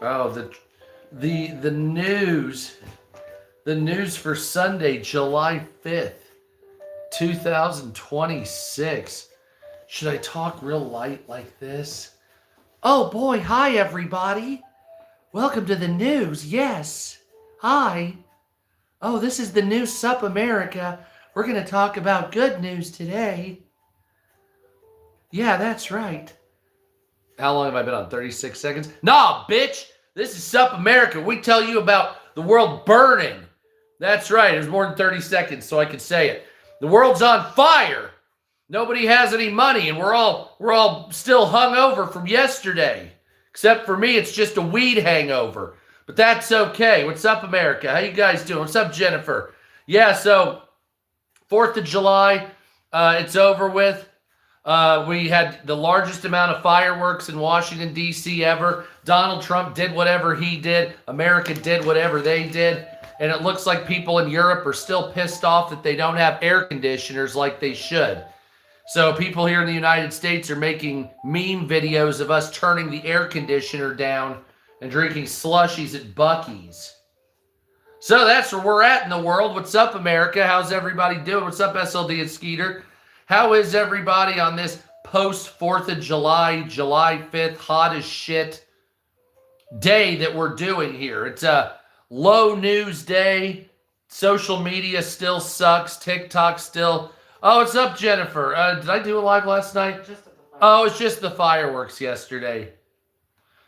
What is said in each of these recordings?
Oh, the news. The news for Sunday, July 5th, 2026. Should I talk real light like this? Oh boy, hi everybody. Welcome to the news. Yes. Hi. Oh, this is the new Sup America. We're going to talk about good news today. Yeah, that's right. How long have I been on? 36 seconds? Nah, bitch. This is Sup America. We tell you about the world burning. That's right. It was more than 30 seconds, so I could say it. The world's on fire. Nobody has any money, and we're all still hungover from yesterday. Except for me, it's just a weed hangover. But that's okay. What's up, America? How you guys doing? What's up, Jennifer? Yeah, so 4th of July, it's over with. We had the largest amount of fireworks in Washington, D.C. ever. Donald Trump did whatever he did. America did whatever they did. And it looks like people in Europe are still pissed off that they don't have air conditioners like they should. So people here in the United States are making meme videos of us turning the air conditioner down and drinking slushies at Buc-ee's. So that's where we're at in the world. What's up, America? How's everybody doing? What's up, SLD and Skeeter? How is everybody on this post 4th of July, July 5th, hot as shit day that we're doing here? It's a low news day. Social media still sucks. TikTok still. Oh, what's up, Jennifer? Did I do a live last night? Oh, it's just the fireworks yesterday.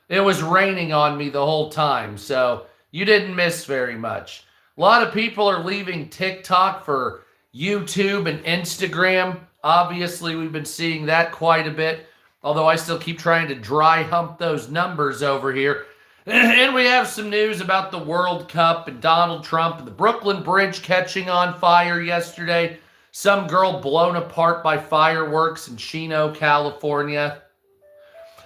It was raining on me the whole time, so you didn't miss very much. A lot of people are leaving TikTok for YouTube and Instagram. Obviously, we've been seeing that quite a bit, although I still keep trying to dry hump those numbers over here. And we have some news about the World Cup and Donald Trump and the Brooklyn Bridge catching on fire yesterday. Some girl blown apart by fireworks in Chino, California.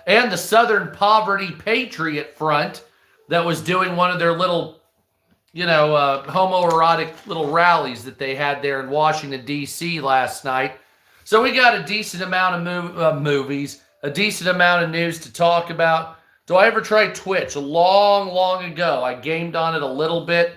And the Southern Poverty Patriot Front that was doing one of their little, homoerotic little rallies that they had there in Washington, D.C. last night. So we got a decent amount of movies, a decent amount of news to talk about. Do I ever try Twitch? A long, long ago. I gamed on it a little bit,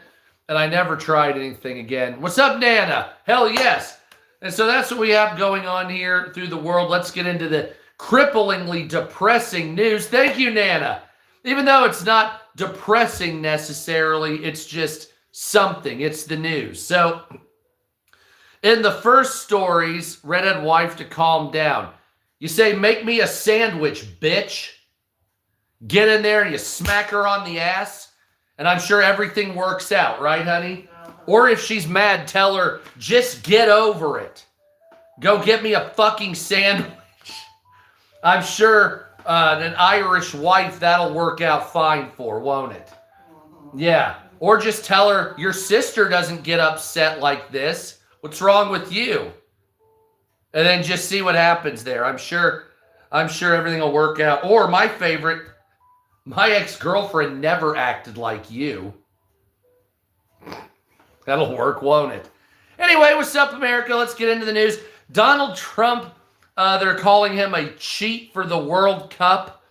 and I never tried anything again. What's up, Nana? Hell yes. And so that's what we have going on here through the world. Let's get into the cripplingly depressing news. Thank you, Nana. Even though it's not depressing necessarily, it's just something. It's the news. So in the first stories, redhead wife to calm down. You say, make me a sandwich, bitch. Get in there and you smack her on the ass, and I'm sure everything works out, right, honey? Or if she's mad, tell her, just get over it. Go get me a fucking sandwich. I'm sure an Irish wife, that'll work out fine for, won't it? Yeah. Or just tell her, your sister doesn't get upset like this. What's wrong with you? And then just see what happens there. I'm sure everything will work out. Or my favorite, my ex-girlfriend never acted like you. That'll work, won't it? Anyway, what's up, America? Let's get into the news. Donald Trump, they're calling him a cheat for the World Cup.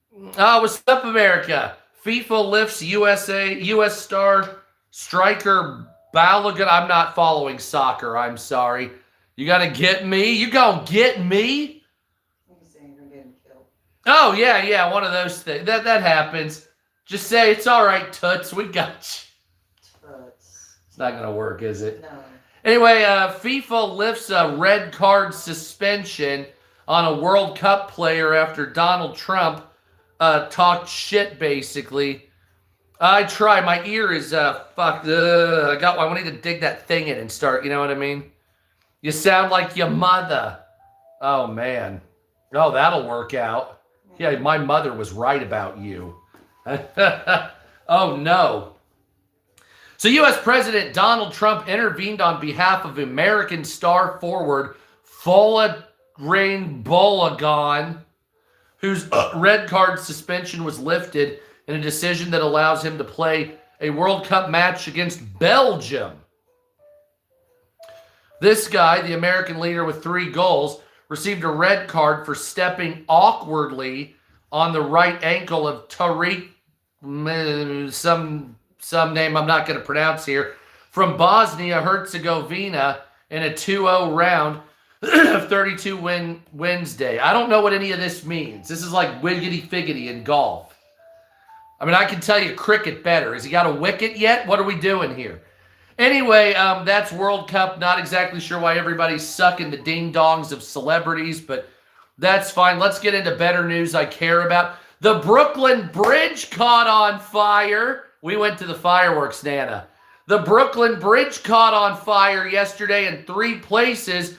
What's up, America? FIFA lifts U.S. star striker Balogun. I'm not following soccer. I'm sorry. You got to get me? You gonna get me? Oh, yeah, one of those things. That happens. Just say, it's all right, Toots. We got you. It's not going to work, is it? No. Anyway, FIFA lifts a red card suspension on a World Cup player after Donald Trump talked shit, basically. I try. My ear is fucked. I need to dig that thing in and start, you know what I mean? You sound like your mother. Oh, man. Oh, that'll work out. Yeah, my mother was right about you. Oh, no. So U.S. President Donald Trump intervened on behalf of American star forward Fola Balogun, whose red card suspension was lifted in a decision that allows him to play a World Cup match against Belgium. This guy, the American leader with 3 goals, received a red card for stepping awkwardly on the right ankle of Tariq some name I'm not going to pronounce here, from Bosnia Herzegovina in a 2-0 round of 32 win Wednesday. I don't know what any of this means. This is like wiggity figgity in golf. I mean, I can tell you cricket better. Has he got a wicket yet? What are we doing here? Anyway, that's World Cup. Not exactly sure why everybody's sucking the ding-dongs of celebrities, but that's fine. Let's get into better news I care about. The Brooklyn Bridge caught on fire. We went to the fireworks, Nana. The Brooklyn Bridge caught on fire yesterday in 3 places.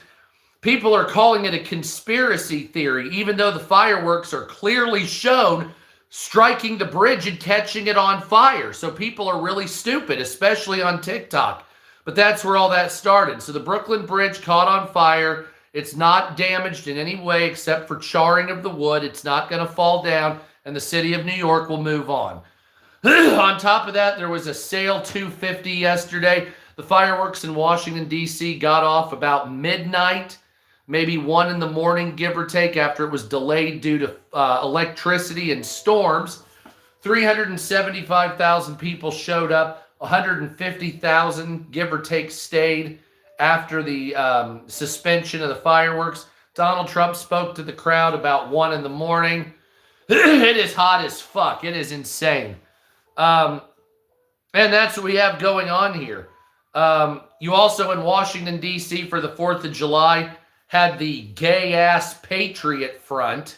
People are calling it a conspiracy theory, even though the fireworks are clearly shown striking the bridge and catching it on fire. So people are really stupid, especially on TikTok. But that's where all that started. So the Brooklyn Bridge caught on fire. It's not damaged in any way except for charring of the wood. It's not going to fall down, and the city of New York will move on. On top of that, there was a Sale 250 yesterday. The fireworks in Washington, D.C. got off about midnight, maybe 1 in the morning, give or take, after it was delayed due to electricity and storms. 375,000 people showed up. 150,000, give or take, stayed after the suspension of the fireworks. Donald Trump spoke to the crowd about 1 in the morning. It is hot as fuck. It is insane. And that's what we have going on here. You also in Washington, D.C. for the 4th of July had the gay-ass Patriot Front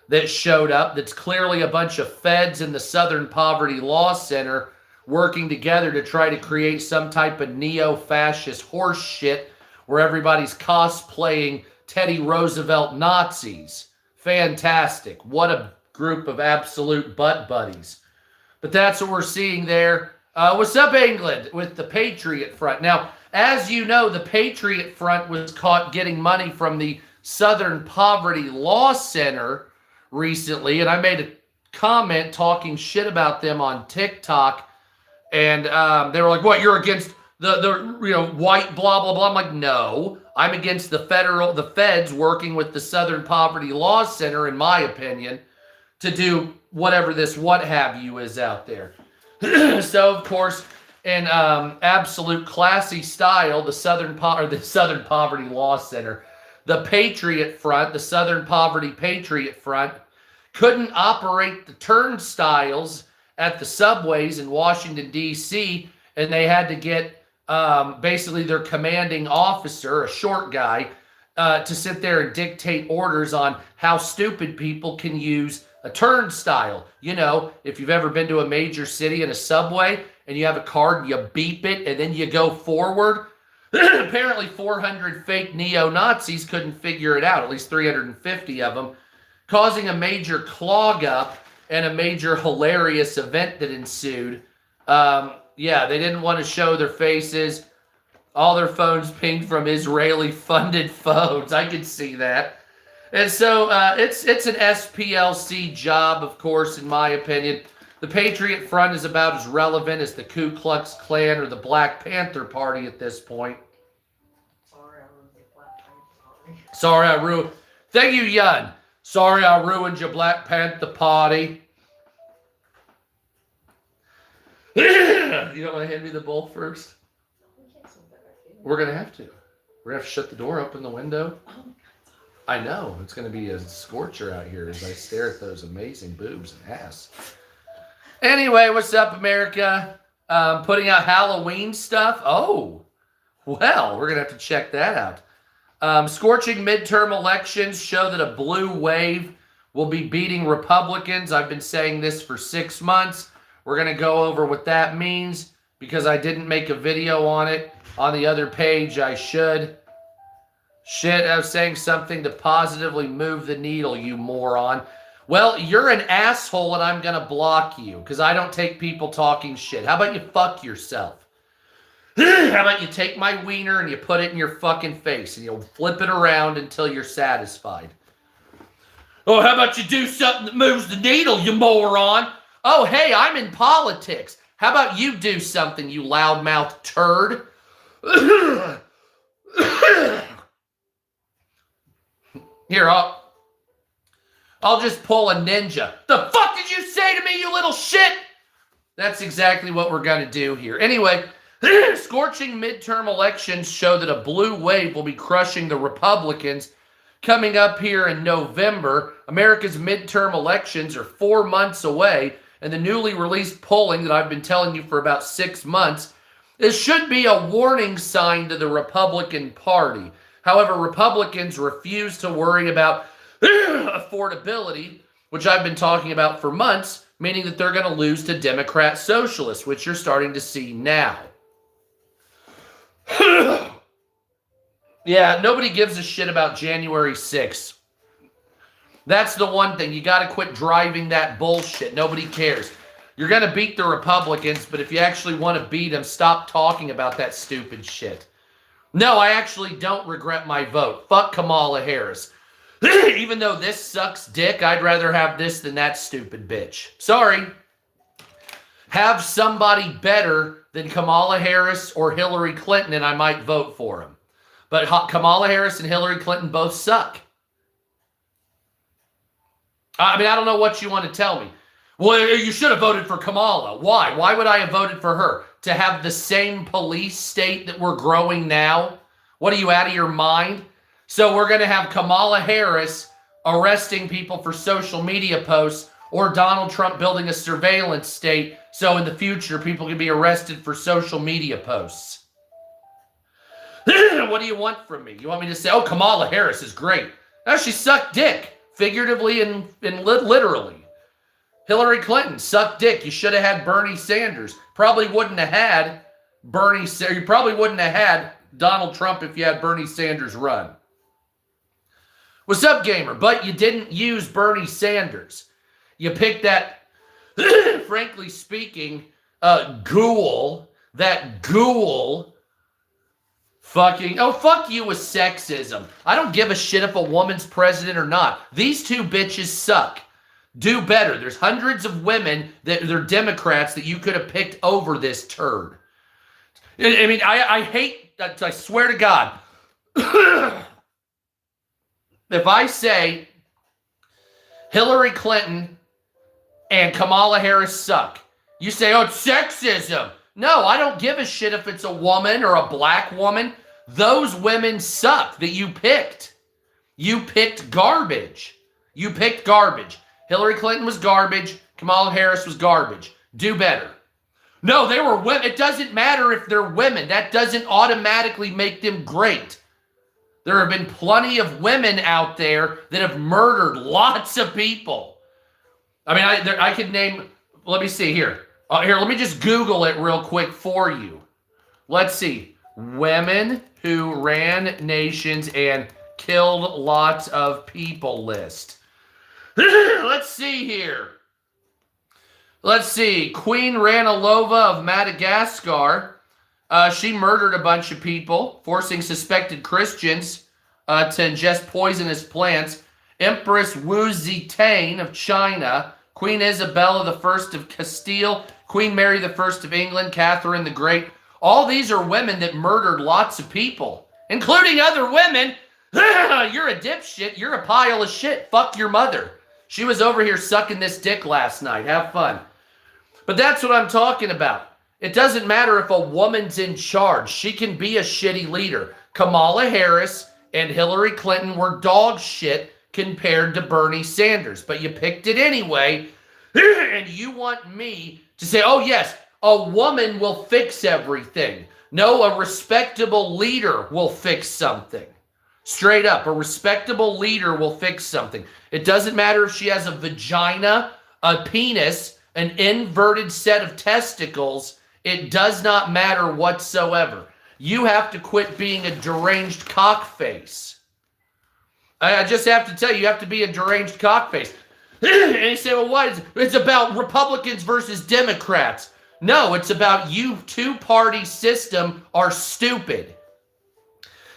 that showed up. That's clearly a bunch of feds in the Southern Poverty Law Center working together to try to create some type of neo-fascist horse shit where everybody's cosplaying Teddy Roosevelt Nazis. Fantastic. What a group of absolute butt buddies. But that's what we're seeing there. What's up, England, with the Patriot Front? Now, as you know, the Patriot Front was caught getting money from the Southern Poverty Law Center recently, and I made a comment talking shit about them on TikTok, and they were like, what, you're against the white blah, blah, blah? I'm like, no, I'm against the feds working with the Southern Poverty Law Center, in my opinion, to do whatever this what have you is out there. So, of course, in absolute classy style, the Southern Poverty Law Center, the Patriot Front, the Southern Poverty Patriot Front, couldn't operate the turnstiles at the subways in Washington, D.C., and they had to get basically their commanding officer, a short guy, to sit there and dictate orders on how stupid people can use a turnstile. You know, if you've ever been to a major city in a subway and you have a card and you beep it and then you go forward, apparently 400 fake neo-Nazis couldn't figure it out, at least 350 of them, causing a major clog up and a major hilarious event that ensued. Yeah, they didn't want to show their faces. All their phones pinged from Israeli-funded phones. I could see that. And so it's an SPLC job, of course, in my opinion. The Patriot Front is about as relevant as the Ku Klux Klan or the Black Panther Party at this point. Sorry, I ruined the Black Panther Party. Sorry, I ruined... Thank you, Yun. Sorry, I ruined your Black Panther Party. You don't want to hand me the bowl first? We're going to have to. We're going to have to shut the door, open the window. I know. It's going to be a scorcher out here as I stare at those amazing boobs and ass. Anyway, what's up, America? Putting out Halloween stuff? Oh, well, we're going to have to check that out. Scorching midterm elections show that a blue wave will be beating Republicans. I've been saying this for 6 months. We're going to go over what that means because I didn't make a video on it. On the other page, I should. Shit, I was saying something to positively move the needle, you moron. Well, you're an asshole and I'm going to block you because I don't take people talking shit. How about you fuck yourself? How about you take my wiener and you put it in your fucking face and you'll flip it around until you're satisfied? Oh, how about you do something that moves the needle, you moron? Oh, hey, I'm in politics. How about you do something, you loudmouth turd? Here, I'll just pull a ninja. The fuck did you say to me, you little shit? That's exactly what we're going to do here. Anyway, scorching midterm elections show that a blue wave will be crushing the Republicans coming up here in November. America's midterm elections are 4 months away, and the newly released polling that I've been telling you for about 6 months, it should be a warning sign to the Republican Party. However, Republicans refuse to worry about affordability, which I've been talking about for months, meaning that they're going to lose to Democrat socialists, which you're starting to see now. Yeah, nobody gives a shit about January 6th. That's the one thing. You got to quit driving that bullshit. Nobody cares. You're going to beat the Republicans, but if you actually want to beat them, stop talking about that stupid shit. No, I actually don't regret my vote. Fuck Kamala Harris. Even though this sucks dick, I'd rather have this than that stupid bitch. Sorry. Have somebody better than Kamala Harris or Hillary Clinton, and I might vote for him. But Kamala Harris and Hillary Clinton both suck. I mean, I don't know what you want to tell me. Well, you should have voted for Kamala. Why? Why would I have voted for her? To have the same police state that we're growing now? What, are you out of your mind? So we're going to have Kamala Harris arresting people for social media posts, or Donald Trump building a surveillance state so in the future people can be arrested for social media posts. What do you want from me? You want me to say, oh, Kamala Harris is great. No, she sucked dick, figuratively and literally. Hillary Clinton sucked dick. You should have had Bernie Sanders. Probably wouldn't have had you probably wouldn't have had Donald Trump if you had Bernie Sanders run. What's up, gamer? But you didn't use Bernie Sanders. You picked that, frankly speaking, ghoul. That ghoul. Fucking, oh, fuck you with sexism. I don't give a shit if a woman's president or not. These two bitches suck. Do better. There's hundreds of women that are Democrats that you could have picked over this turd. I mean, I hate, I swear to God. If I say Hillary Clinton and Kamala Harris suck, you say, oh, it's sexism. No, I don't give a shit if it's a woman or a black woman. Those women suck that you picked. You picked garbage. You picked garbage. Hillary Clinton was garbage. Kamala Harris was garbage. Do better. No, they were women. It doesn't matter if they're women. That doesn't automatically make them great. There have been plenty of women out there that have murdered lots of people. I mean, I could name, let me see here. Here, let me just Google it real quick for you. Let's see. Women who ran nations and killed lots of people list. Let's see here. Let's see. Queen Ranilova of Madagascar. She murdered a bunch of people, forcing suspected Christians to ingest poisonous plants. Empress Wu Zetian of China. Queen Isabella I of Castile. Queen Mary I of England. Catherine the Great. All these are women that murdered lots of people, including other women. You're a dipshit. You're a pile of shit. Fuck your mother. She was over here sucking this dick last night. Have fun. But that's what I'm talking about. It doesn't matter if a woman's in charge. She can be a shitty leader. Kamala Harris and Hillary Clinton were dog shit compared to Bernie Sanders. But you picked it anyway. And you want me to say, oh yes, a woman will fix everything. No, a respectable leader will fix something. Straight up, a respectable leader will fix something. It doesn't matter if she has a vagina, a penis, an inverted set of testicles. It does not matter whatsoever. You have to quit being a deranged cockface. I just have to tell you, you have to be a deranged cockface. And you say, well, what is it? It's about Republicans versus Democrats. No, it's about you two-party system are stupid.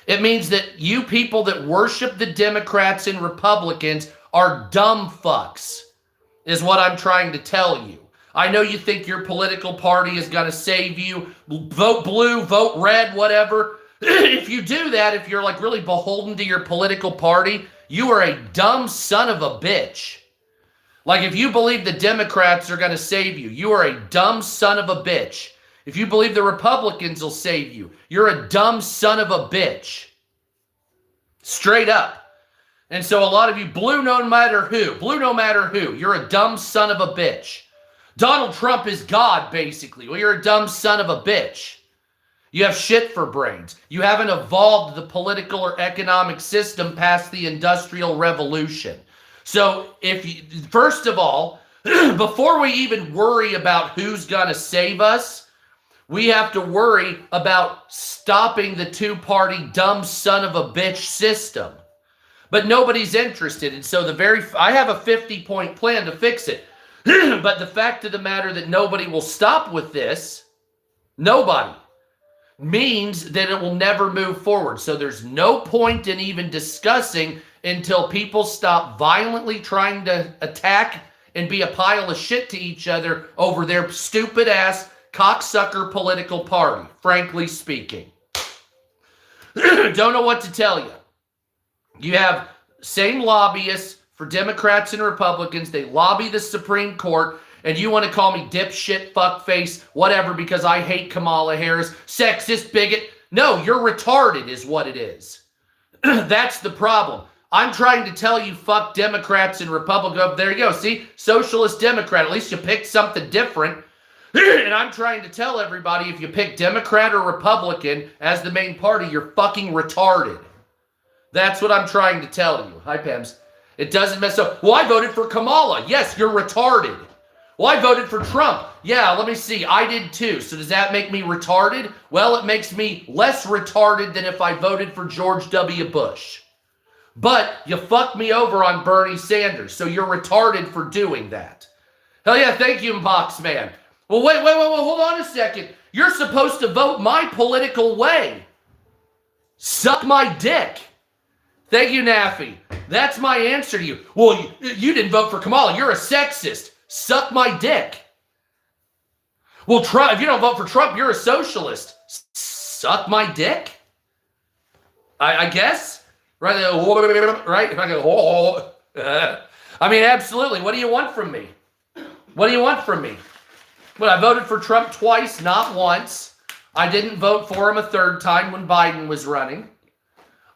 It means that you people that worship the Democrats and Republicans are dumb fucks, is what I'm trying to tell you. I know you think your political party is going to save you. Vote blue, vote red, whatever. If you do that, if you're like really beholden to your political party, you are a dumb son of a bitch. Like, if you believe the Democrats are going to save you, you are a dumb son of a bitch. If you believe the Republicans will save you, you're a dumb son of a bitch. Straight up. And so a lot of you, blue no matter who, you're a dumb son of a bitch. Donald Trump is God, basically. Well, you're a dumb son of a bitch. You have shit for brains. You haven't evolved the political or economic system past the Industrial Revolution. So, first of all, before we even worry about who's going to save us, we have to worry about stopping the two-party dumb son of a bitch system. But nobody's interested. And so I have a 50-point plan to fix it. But the fact of the matter that nobody will stop with this, nobody, means that it will never move forward. So there's no point in even discussing until people stop violently trying to attack and be a pile of shit to each other over their stupid ass cocksucker political party, frankly speaking. Don't know what to tell you. You have same lobbyists for Democrats and Republicans. They lobby the Supreme Court, and you want to call me dipshit, fuckface, whatever, because I hate Kamala Harris, sexist, bigot. No, you're retarded is what it is. That's the problem. I'm trying to tell you, fuck Democrats and Republicans. There you go. See? Socialist Democrat. At least you picked something different. And I'm trying to tell everybody, if you pick Democrat or Republican as the main party, you're fucking retarded. That's what I'm trying to tell you. Hi, Pams. It doesn't mess up. Well, I voted for Kamala. Yes, you're retarded. Well, I voted for Trump. Yeah, let me see. I did too. So does that make me retarded? Well, it makes me less retarded than if I voted for George W. Bush. But you fucked me over on Bernie Sanders, so you're retarded for doing that. Hell yeah, thank you, Boxman. Well, wait, hold on a second. You're supposed to vote my political way. Suck my dick. Thank you, Naffy. That's my answer to you. Well, you didn't vote for Kamala. You're a sexist. Suck my dick. Well, Trump, if you don't vote for Trump, you're a socialist. Suck my dick? I guess? Right? Right? If I go, I mean, absolutely. What do you want from me? What do you want from me? Well, I voted for Trump twice, not once. I didn't vote for him a third time when Biden was running.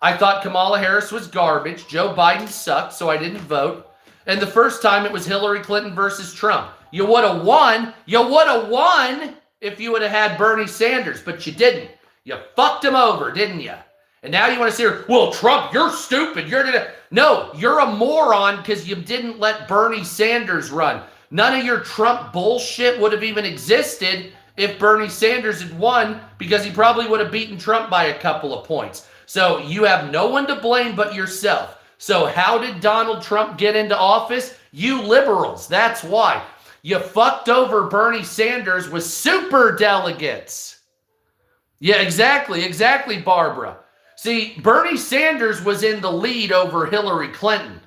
I thought Kamala Harris was garbage. Joe Biden sucked, so I didn't vote. And the first time it was Hillary Clinton versus Trump. You would have won. You would have won if you would have had Bernie Sanders, but you didn't. You fucked him over, didn't you? And now you want to say, well, Trump, you're stupid. No, you're a moron because you didn't let Bernie Sanders run. None of your Trump bullshit would have even existed if Bernie Sanders had won, because he probably would have beaten Trump by a couple of points. So you have no one to blame but yourself. So how did Donald Trump get into office? You liberals. That's why. You fucked over Bernie Sanders with super delegates. Yeah, exactly, Barbara. See, Bernie Sanders was in the lead over Hillary Clinton.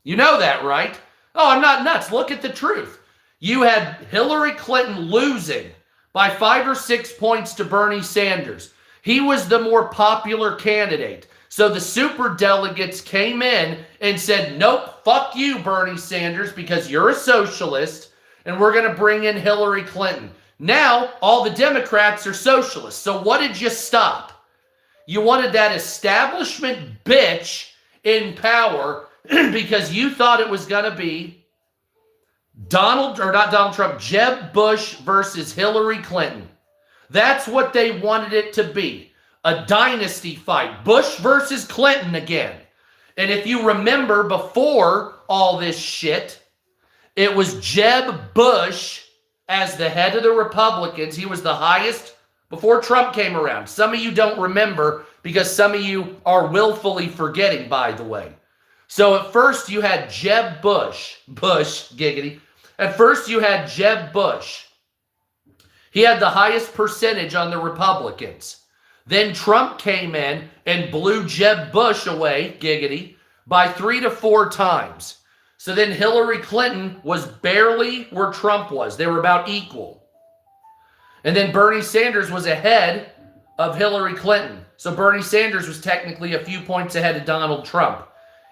You know that, right? Oh, I'm not nuts. Look at the truth. You had Hillary Clinton losing by 5 or 6 points to Bernie Sanders. He was the more popular candidate. So the super delegates came in and said, nope, fuck you, Bernie Sanders, because you're a socialist, and we're going to bring in Hillary Clinton. Now, all the Democrats are socialists. So what did you stop? You wanted that establishment bitch in power because you thought it was going to be Jeb Bush versus Hillary Clinton. That's what they wanted it to be. A dynasty fight. Bush versus Clinton again. And if you remember, before all this shit, it was Jeb Bush as the head of the Republicans. He was the highest before Trump came around. Some of you don't remember because some of you are willfully forgetting, by the way. So at first you had Jeb Bush. Bush, giggity. At first you had Jeb Bush. He had the highest percentage on the Republicans. Then Trump came in and blew Jeb Bush away, giggity, by 3 to 4 times. So then Hillary Clinton was barely where Trump was. They were about equal. And then Bernie Sanders was ahead of Hillary Clinton. So Bernie Sanders was technically a few points ahead of Donald Trump.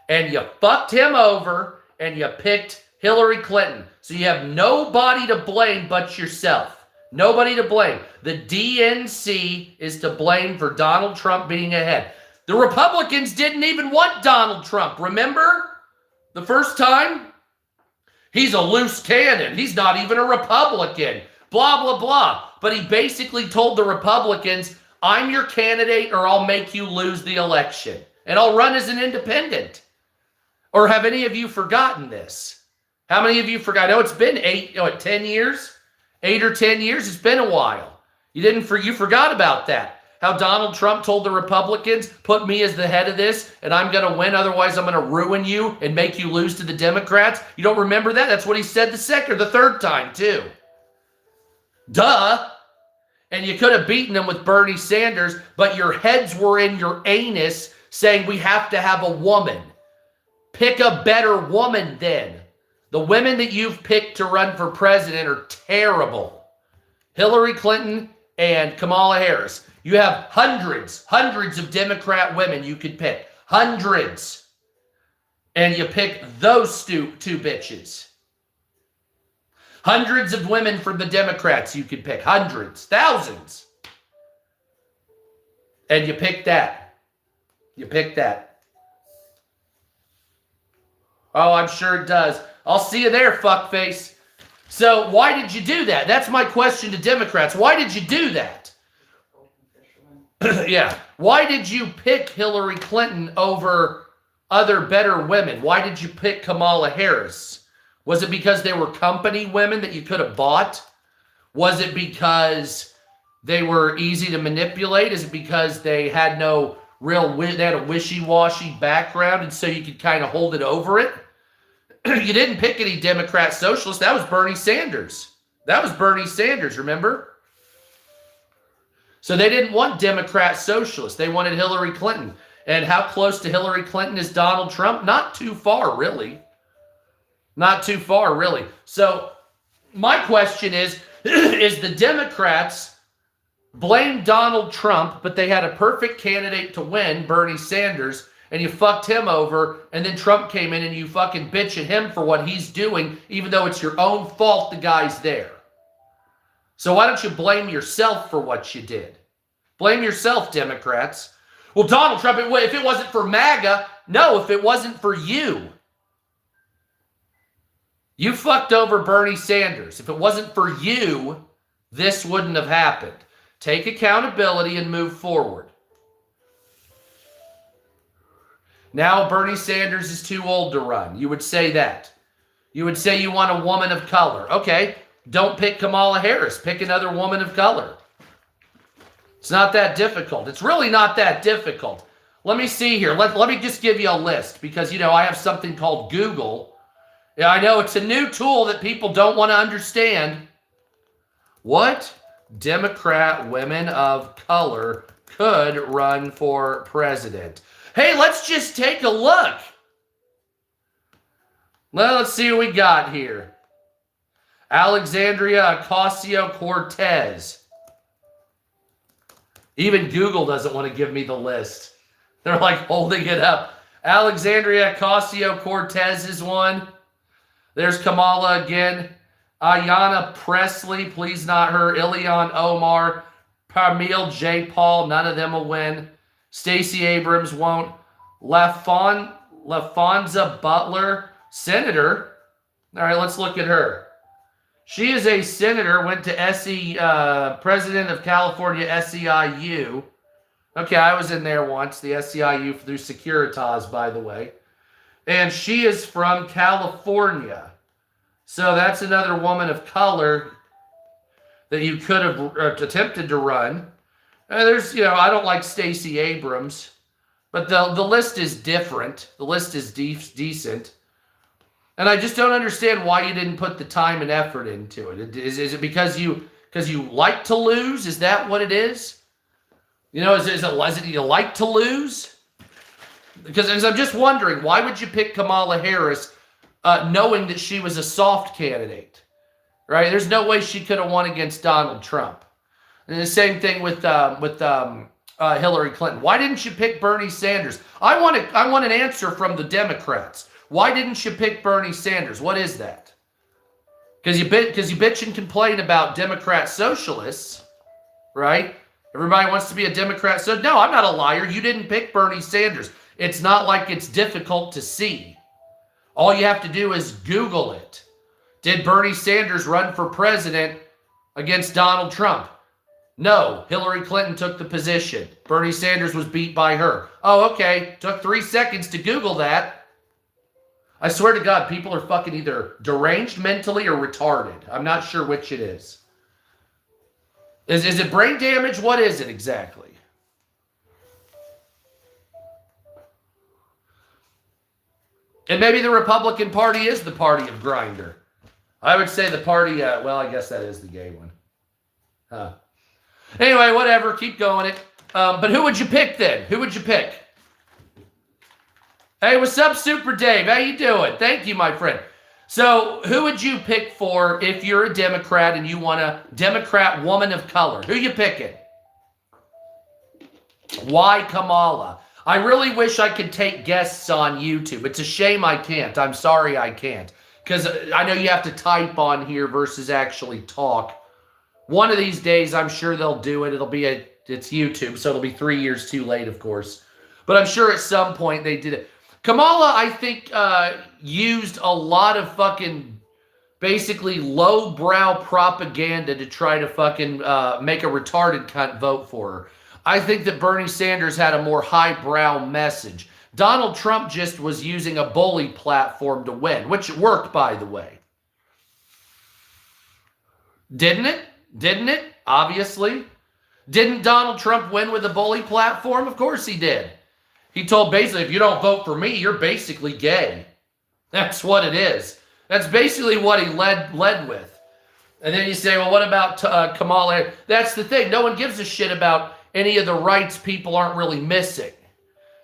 And you fucked him over and you picked Hillary Clinton. So you have nobody to blame but yourself. Nobody to blame. The DNC is to blame for Donald Trump being ahead. The Republicans didn't even want Donald Trump. Remember the first time? He's a loose cannon. He's not even a Republican. Blah, blah, blah. But he basically told the Republicans, I'm your candidate or I'll make you lose the election. And I'll run as an independent. Or have any of you forgotten this? How many of you forgot? I know it's been 10 years? 8 or 10 years? It's been a while. You forgot about that. How Donald Trump told the Republicans, put me as the head of this, and I'm going to win, otherwise I'm going to ruin you and make you lose to the Democrats. You don't remember that? That's what he said the third time, too. Duh. And you could have beaten him with Bernie Sanders, but your heads were in your anus saying we have to have a woman. Pick a better woman then. The women that you've picked to run for president are terrible. Hillary Clinton and Kamala Harris. You have hundreds of Democrat women you could pick. Hundreds. And you pick those two bitches. Hundreds of women from the Democrats you could pick. Hundreds. Thousands. And you pick that. You pick that. Oh, I'm sure it does. I'll see you there, fuckface. So why did you do that? That's my question to Democrats. Why did you do that? Yeah. Why did you pick Hillary Clinton over other better women? Why did you pick Kamala Harris? Was it because they were company women that you could have bought? Was it because they were easy to manipulate? Is it because they had no they had a wishy-washy background and so you could kind of hold it over it? You didn't pick any Democrat socialists. That was Bernie Sanders. That was Bernie Sanders, remember? So they didn't want Democrat socialists. They wanted Hillary Clinton. And how close to Hillary Clinton is Donald Trump? Not too far, really. Not too far, really. So my question is the Democrats blamed Donald Trump, but they had a perfect candidate to win, Bernie Sanders, and you fucked him over, and then Trump came in and you fucking bitch at him for what he's doing, even though it's your own fault the guy's there. So why don't you blame yourself for what you did? Blame yourself, Democrats. Well, Donald Trump, if it wasn't for MAGA, no, if it wasn't for you. You fucked over Bernie Sanders. If it wasn't for you, this wouldn't have happened. Take accountability and move forward. Now Bernie Sanders is too old to run. You would say that. You would say you want a woman of color. Okay, don't pick Kamala Harris. Pick another woman of color. It's not that difficult. It's really not that difficult. Let me see here. Let me just give you a list because, I have something called Google. Yeah, I know it's a new tool that people don't want to understand. What Democrat women of color could run for president? Hey, let's just take a look. Well, let's see what we got here. Alexandria Ocasio-Cortez. Even Google doesn't want to give me the list. They're like holding it up. Alexandria Ocasio-Cortez is one. There's Kamala again. Ayanna Pressley, please not her. Ilhan Omar. Pamela J. Paul, none of them will win. Stacey Abrams won't. LaFonza Butler, senator. All right, let's look at her. She is a senator, went to president of California SEIU. Okay, I was in there once, the SEIU through Securitas, by the way. And she is from California. So that's another woman of color that you could have attempted to run. There's, I don't like Stacey Abrams, but the list is different. The list is decent. And I just don't understand why you didn't put the time and effort into it. Is it because you like to lose? Is that what it is? Is it you like to lose? Because I'm just wondering, why would you pick Kamala Harris knowing that she was a soft candidate? Right? There's no way she could have won against Donald Trump. And the same thing with Hillary Clinton. Why didn't you pick Bernie Sanders? I want an answer from the Democrats. Why didn't you pick Bernie Sanders? What is that? Because you bitch and complain about Democrat socialists, right? Everybody wants to be a Democrat. So no, I'm not a liar. You didn't pick Bernie Sanders. It's not like it's difficult to see. All you have to do is Google it. Did Bernie Sanders run for president against Donald Trump? No, Hillary Clinton took the position. Bernie Sanders was beat by her. Oh, okay. Took 3 seconds to Google that. I swear to God, people are fucking either deranged mentally or retarded. I'm not sure which it is. Is it brain damage? What is it exactly? And maybe the Republican Party is the party of Grindr. I would say the party, well, I guess that is the gay one. Huh. Anyway, whatever. Keep going it. But who would you pick then? Who would you pick? Hey, what's up, Super Dave? How you doing? Thank you, my friend. So, who would you pick for if you're a Democrat and you want a Democrat woman of color? Who you picking? Why Kamala? I really wish I could take guests on YouTube. It's a shame I can't. I'm sorry I can't. Because I know you have to type on here versus actually talk. One of these days, I'm sure they'll do it. It's YouTube, so it'll be 3 years too late, of course. But I'm sure at some point they did it. Kamala, I think, used a lot of fucking basically lowbrow propaganda to try to fucking make a retarded cunt vote for her. I think that Bernie Sanders had a more highbrow message. Donald Trump just was using a bully platform to win, which worked, by the way. Didn't it? Didn't it? Obviously. Didn't Donald Trump win with a bully platform? Of course he did. He told basically, if you don't vote for me, you're basically gay. That's what it is. That's basically what he led with. And then you say, well, what about Kamala? That's the thing. No one gives a shit about any of the rights people aren't really missing.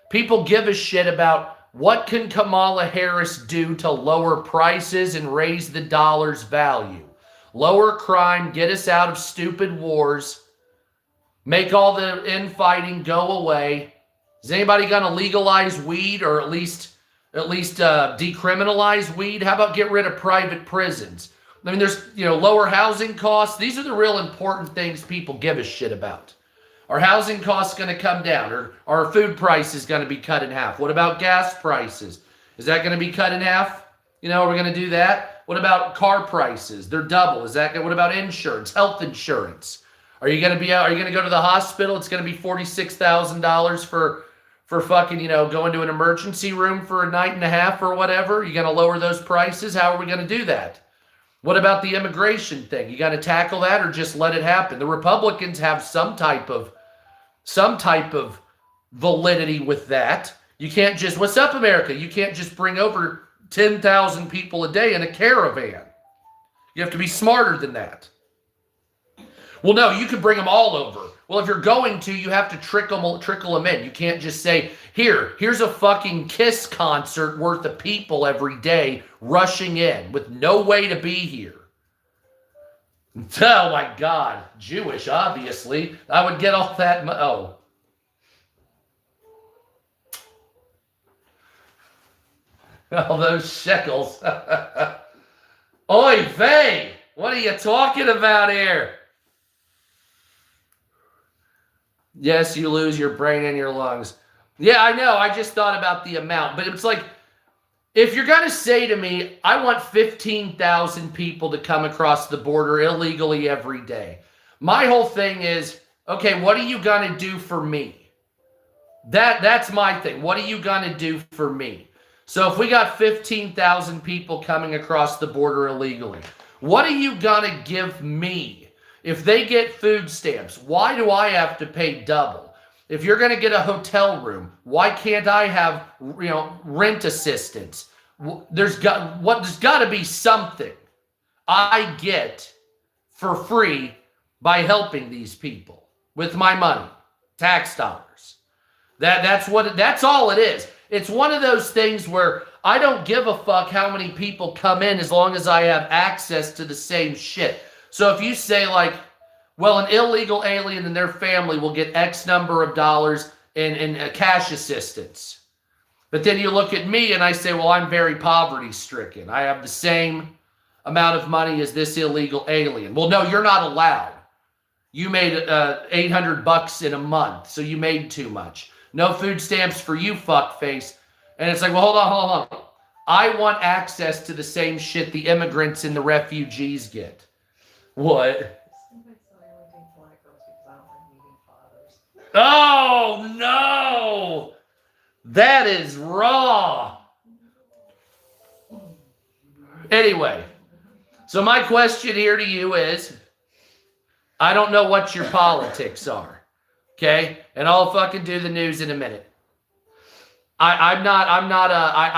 People give a shit about what can Kamala Harris do to lower prices and raise the dollar's value. Lower crime, get us out of stupid wars, make all the infighting go away. Is anybody going to legalize weed or at least decriminalize weed? How about get rid of private prisons? I mean, there's, lower housing costs. These are the real important things people give a shit about. Are housing costs going to come down? Or are food prices going to be cut in half? What about gas prices? Is that going to be cut in half? We're going to do that. What about car prices? They're double. What about insurance, health insurance? Are you going to go to the hospital? It's going to be $46,000 for fucking, going to an emergency room for a night and a half or whatever. You going to lower those prices? How are we going to do that? What about the immigration thing? You got to tackle that or just let it happen? The Republicans have some type of validity with that. You can't just, what's up, America? You can't just bring over 10,000 people a day in a caravan. You have to be smarter than that. Well, no, you can bring them all over. Well, if you're going to, you have to trickle them in. You can't just say, here's a fucking Kiss concert worth of people every day rushing in with no way to be here. Oh my God, Jewish, obviously. I would get all that. Oh. All those shekels. Oy vey, what are you talking about here? Yes, you lose your brain and your lungs. Yeah, I know. I just thought about the amount. But it's like, if you're going to say to me, I want 15,000 people to come across the border illegally every day. My whole thing is, okay, what are you going to do for me? That's my thing. What are you going to do for me? So if we got 15,000 people coming across the border illegally, what are you going to give me? If they get food stamps, why do I have to pay double? If you're going to get a hotel room, why can't I have, rent assistance? There's got to be something I get for free by helping these people with my money, tax dollars. That's all it is. It's one of those things where I don't give a fuck how many people come in as long as I have access to the same shit. So if you say like, well, an illegal alien and their family will get X number of dollars in cash assistance. But then you look at me and I say, well, I'm very poverty stricken. I have the same amount of money as this illegal alien. Well, no, you're not allowed. You made $800 in a month, so you made too much. No food stamps for you, fuckface. And it's like, well, hold on. I want access to the same shit the immigrants and the refugees get. What? Somebody said I only date black girls because I don't like meeting fathers. Oh, no! That is raw. Anyway, so my question here to you is, I don't know what your politics are, okay? And I'll fucking do the news in a minute. I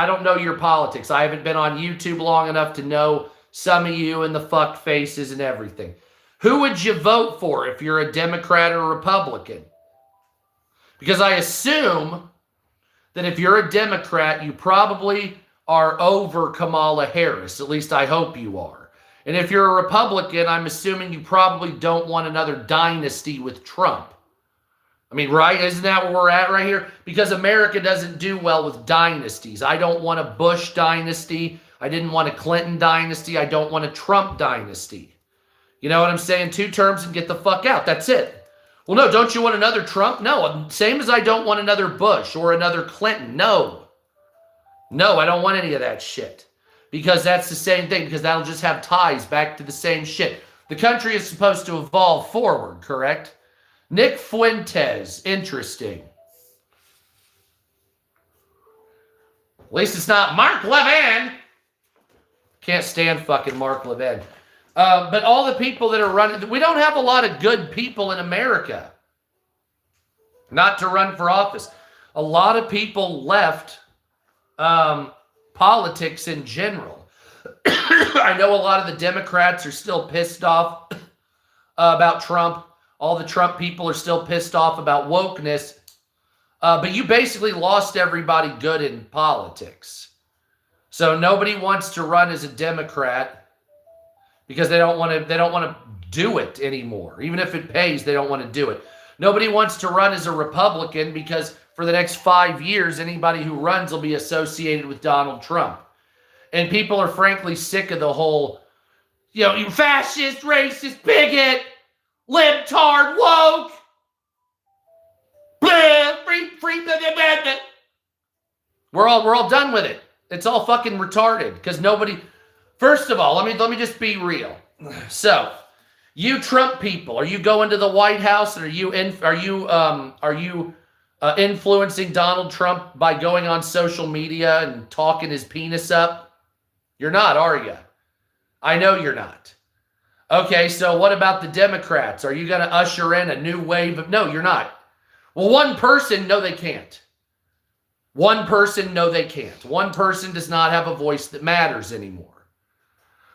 don't know your politics. I haven't been on YouTube long enough to know some of you and the fuck faces and everything. Who would you vote for if you're a Democrat or a Republican? Because I assume that if you're a Democrat, you probably are over Kamala Harris. At least I hope you are. And if you're a Republican, I'm assuming you probably don't want another dynasty with Trump. I mean, right? Isn't that where we're at right here? Because America doesn't do well with dynasties. I don't want a Bush dynasty. I didn't want a Clinton dynasty. I don't want a Trump dynasty. You know what I'm saying? 2 terms and get the fuck out. That's it. Well, no, don't you want another Trump? No, same as I don't want another Bush or another Clinton. No, I don't want any of that shit. Because that's the same thing, because that'll just have ties back to the same shit. The country is supposed to evolve forward, correct? Nick Fuentes, interesting. At least it's not Mark Levin. Can't stand fucking Mark Levin. But all the people that are running, we don't have a lot of good people in America. Not to run for office. A lot of people left politics in general. I know a lot of the Democrats are still pissed off about Trump. All the Trump people are still pissed off about wokeness. But you basically lost everybody good in politics. So nobody wants to run as a Democrat because they don't want to do it anymore. Even if it pays, they don't want to do it. Nobody wants to run as a Republican because for the next 5 years, anybody who runs will be associated with Donald Trump. And people are frankly sick of the whole, you fascist, racist, bigot, libtard, woke, blah, free, blah, blah, blah, blah. We're all done with it. It's all fucking retarded because nobody. First of all, let me just be real. So, you Trump people, are you going to the White House and are you influencing Donald Trump by going on social media and talking his penis up? You're not, are you? I know you're not. Okay, so what about the Democrats? Are you going to usher in a new wave of... No, you're not. Well, one person, no, they can't. One person, no, they can't. One person does not have a voice that matters anymore.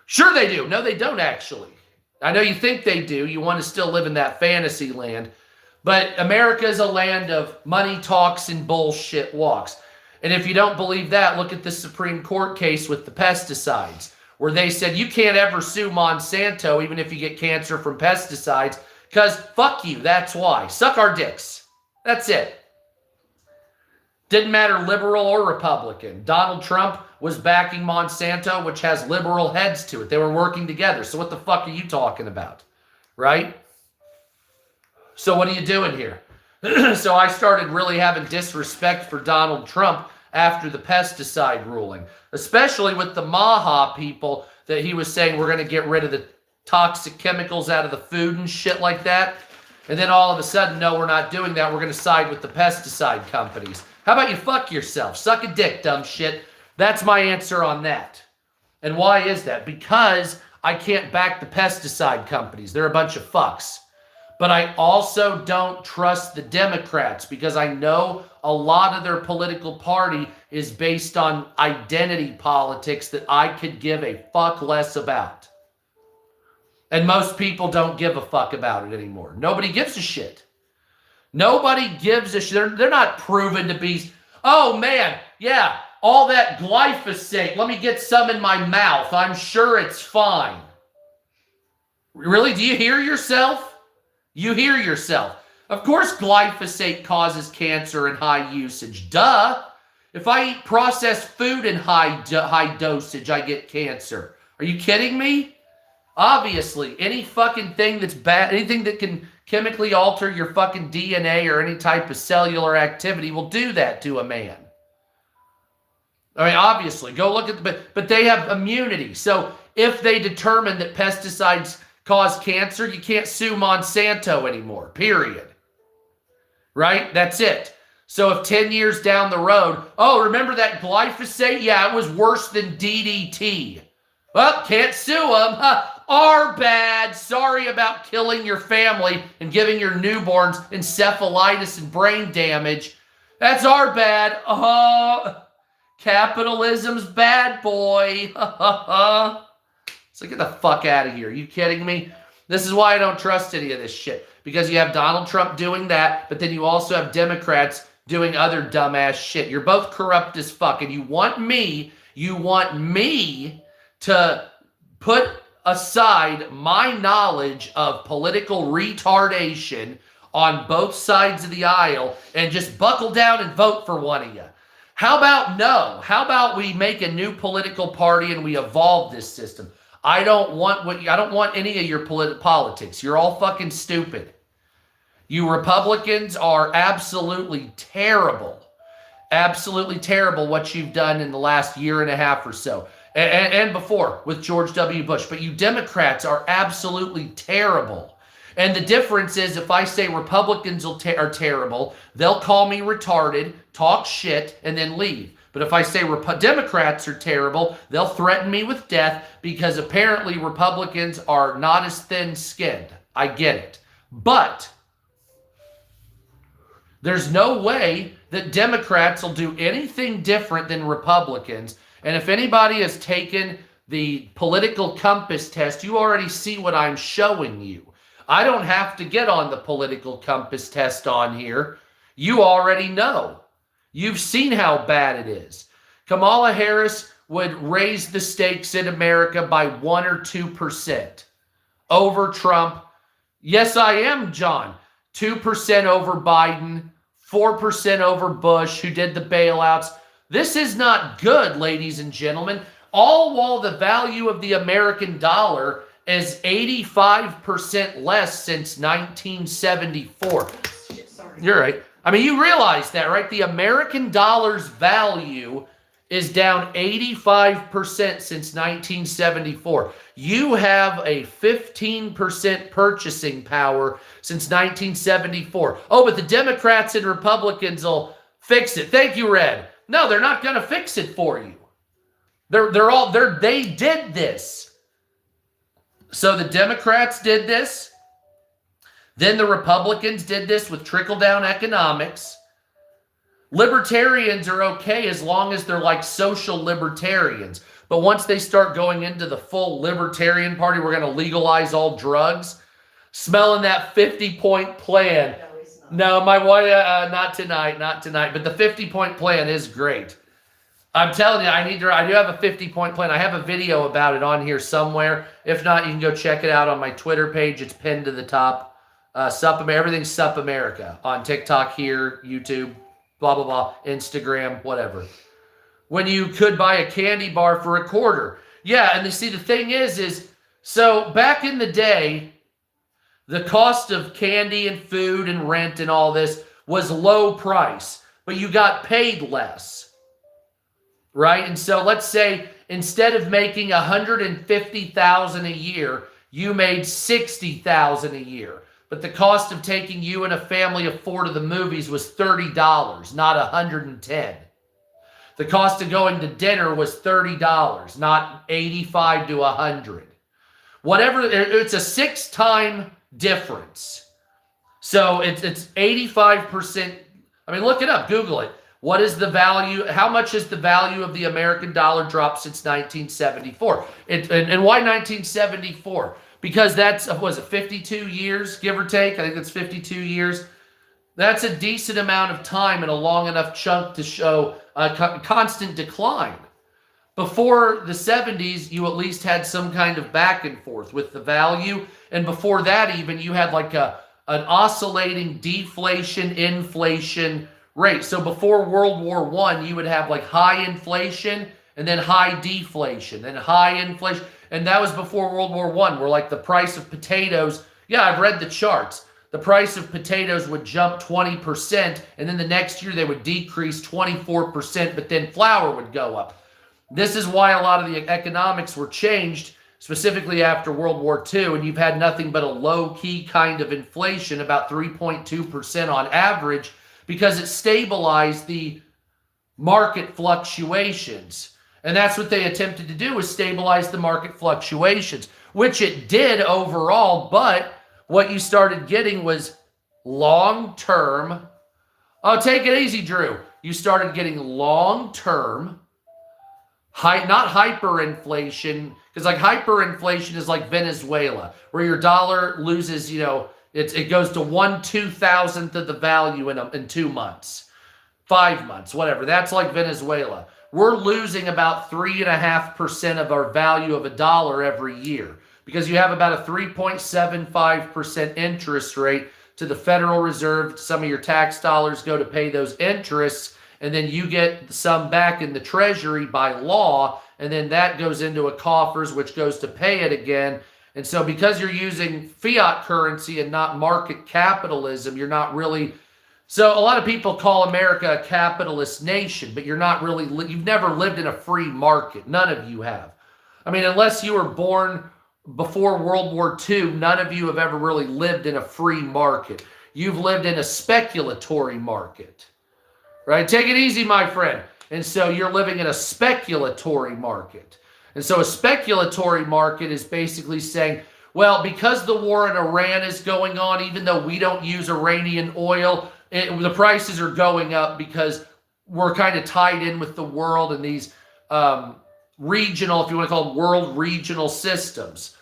Sure they do. No, they don't actually. I know you think they do. You want to still live in that fantasy land. But America is a land of money talks and bullshit walks. And if you don't believe that, look at the Supreme Court case with the pesticides, where they said you can't ever sue Monsanto even if you get cancer from pesticides, because fuck you, that's why. Suck our dicks. That's it. Didn't matter liberal or Republican. Donald Trump was backing Monsanto, which has liberal heads to it. They were working together. So what the fuck are you talking about? Right? So what are you doing here? So I started really having disrespect for Donald Trump after the pesticide ruling, especially with the Maha people that he was saying we're going to get rid of the toxic chemicals out of the food and shit like that. And then all of a sudden, no, we're not doing that. We're going to side with the pesticide companies. How about you fuck yourself? Suck a dick, dumb shit. That's my answer on that. And why is that? Because I can't back the pesticide companies. They're a bunch of fucks. But I also don't trust the Democrats because I know a lot of their political party is based on identity politics that I could give a fuck less about. And most people don't give a fuck about it anymore. Nobody gives a shit. Nobody gives a shit. They're not proven to be, oh man, yeah, all that glyphosate, let me get some in my mouth. I'm sure it's fine. Really? Do you hear yourself? You hear yourself. Of course glyphosate causes cancer in high usage. Duh. If I eat processed food in high dosage, I get cancer. Are you kidding me? Obviously, any fucking thing that's bad, anything that can chemically alter your fucking DNA or any type of cellular activity will do that to a man. I mean, obviously, go look at but they have immunity. So if they determine that pesticides cause cancer, you can't sue Monsanto anymore. Period. Right? That's it. So if 10 years down the road, oh, remember that glyphosate? Yeah, it was worse than DDT. Well, can't sue them. Our bad. Sorry about killing your family and giving your newborns encephalitis and brain damage. That's our bad. Capitalism's bad, boy. So get the fuck out of here. Are you kidding me? This is why I don't trust any of this shit. Because you have Donald Trump doing that, but then you also have Democrats doing other dumbass shit. You're both corrupt as fuck. And you want me to put aside my knowledge of political retardation on both sides of the aisle and just buckle down and vote for one of you. How about no? How about we make a new political party and we evolve this system? I don't want any of your politics. You're all fucking stupid. You Republicans are absolutely terrible. Absolutely terrible what you've done in the last year and a half or so. And before with George W. Bush. But you Democrats are absolutely terrible. And the difference is if I say Republicans are terrible, they'll call me retarded, talk shit, and then leave. But if I say Democrats are terrible, they'll threaten me with death because apparently Republicans are not as thin-skinned. I get it. But there's no way that Democrats will do anything different than Republicans. And if anybody has taken the political compass test, you already see what I'm showing you. I don't have to get on the political compass test on here. You already know. You've seen how bad it is. Kamala Harris would raise the stakes in America by 1 or 2% over Trump. Yes, I am, John. 2% over Biden, 4% over Bush, who did the bailouts. This is not good, ladies and gentlemen. All while the value of the American dollar is 85% less since 1974. You're right. I mean, you realize that, right? The American dollar's value is down 85% since 1974. You have a 15% purchasing power since 1974. Oh, but the Democrats and Republicans will fix it. Thank you, Red. No, they're not going to fix it for you. They did this. So the Democrats did this. Then the Republicans did this with trickle-down economics. Libertarians are okay as long as they're like social libertarians. But once they start going into the full libertarian party, we're going to legalize all drugs. Smelling that 50-point plan. No, my wife, not tonight. But the 50-point plan is great. I'm telling you, I do have a 50-point plan. I have a video about it on here somewhere. If not, you can go check it out on my Twitter page. It's pinned to the top. Everything's Sup America on TikTok here, YouTube, blah, blah, blah, Instagram, whatever. When you could buy a candy bar for $0.25. Yeah, and the thing is, so back in the day, the cost of candy and food and rent and all this was low price, but you got paid less. Right? And so let's say instead of making $150,000 a year, you made $60,000 a year. But the cost of taking you and a family of 4 to the movies was $30, not $110. The cost of going to dinner was $30, not $85 to $100. Whatever, it's a 6-time difference. So it's 85%. I mean, look it up, Google it. What is the value? How much is the value of the American dollar dropped since 1974? And why 1974? Because that's, was it 52 years, give or take? I think that's 52 years. That's a decent amount of time and a long enough chunk to show a constant decline. Before the 70s, you at least had some kind of back and forth with the value. And before that even, you had like an oscillating deflation, inflation rate. So before World War I, you would have like high inflation and then high deflation, then high inflation. And that was before World War I, where like the price of potatoes, yeah, I've read the charts. The price of potatoes would jump 20%, and then the next year they would decrease 24%, but then flour would go up. This is why a lot of the economics were changed, specifically after World War II, and you've had nothing but a low-key kind of inflation, about 3.2% on average, because it stabilized the market fluctuations. And that's what they attempted to do, was stabilize the market fluctuations, which it did overall, but what you started getting was long-term. Oh, take it easy, Drew. You started getting long-term, not hyperinflation, because like hyperinflation is like Venezuela, where your dollar loses, it goes to 1/2000th of the value in 2 months, 5 months, whatever. That's like Venezuela. We're losing about 3.5% of our value of a dollar every year, because you have about a 3.75% interest rate to the Federal Reserve. Some of your tax dollars go to pay those interests, and then you get some back in the Treasury by law, and then that goes into a coffers, which goes to pay it again. And so because you're using fiat currency and not market capitalism, you're not really... So a lot of people call America a capitalist nation, but you've never lived in a free market. None of you have. I mean, unless you were born before World War II, none of you have ever really lived in a free market. You've lived in a speculatory market, right? Take it easy, my friend. And so you're living in a speculatory market. And so a speculatory market is basically saying, well, because the war in Iran is going on, even though we don't use Iranian oil, the prices are going up because we're kind of tied in with the world and these regional, if you want to call them world regional systems.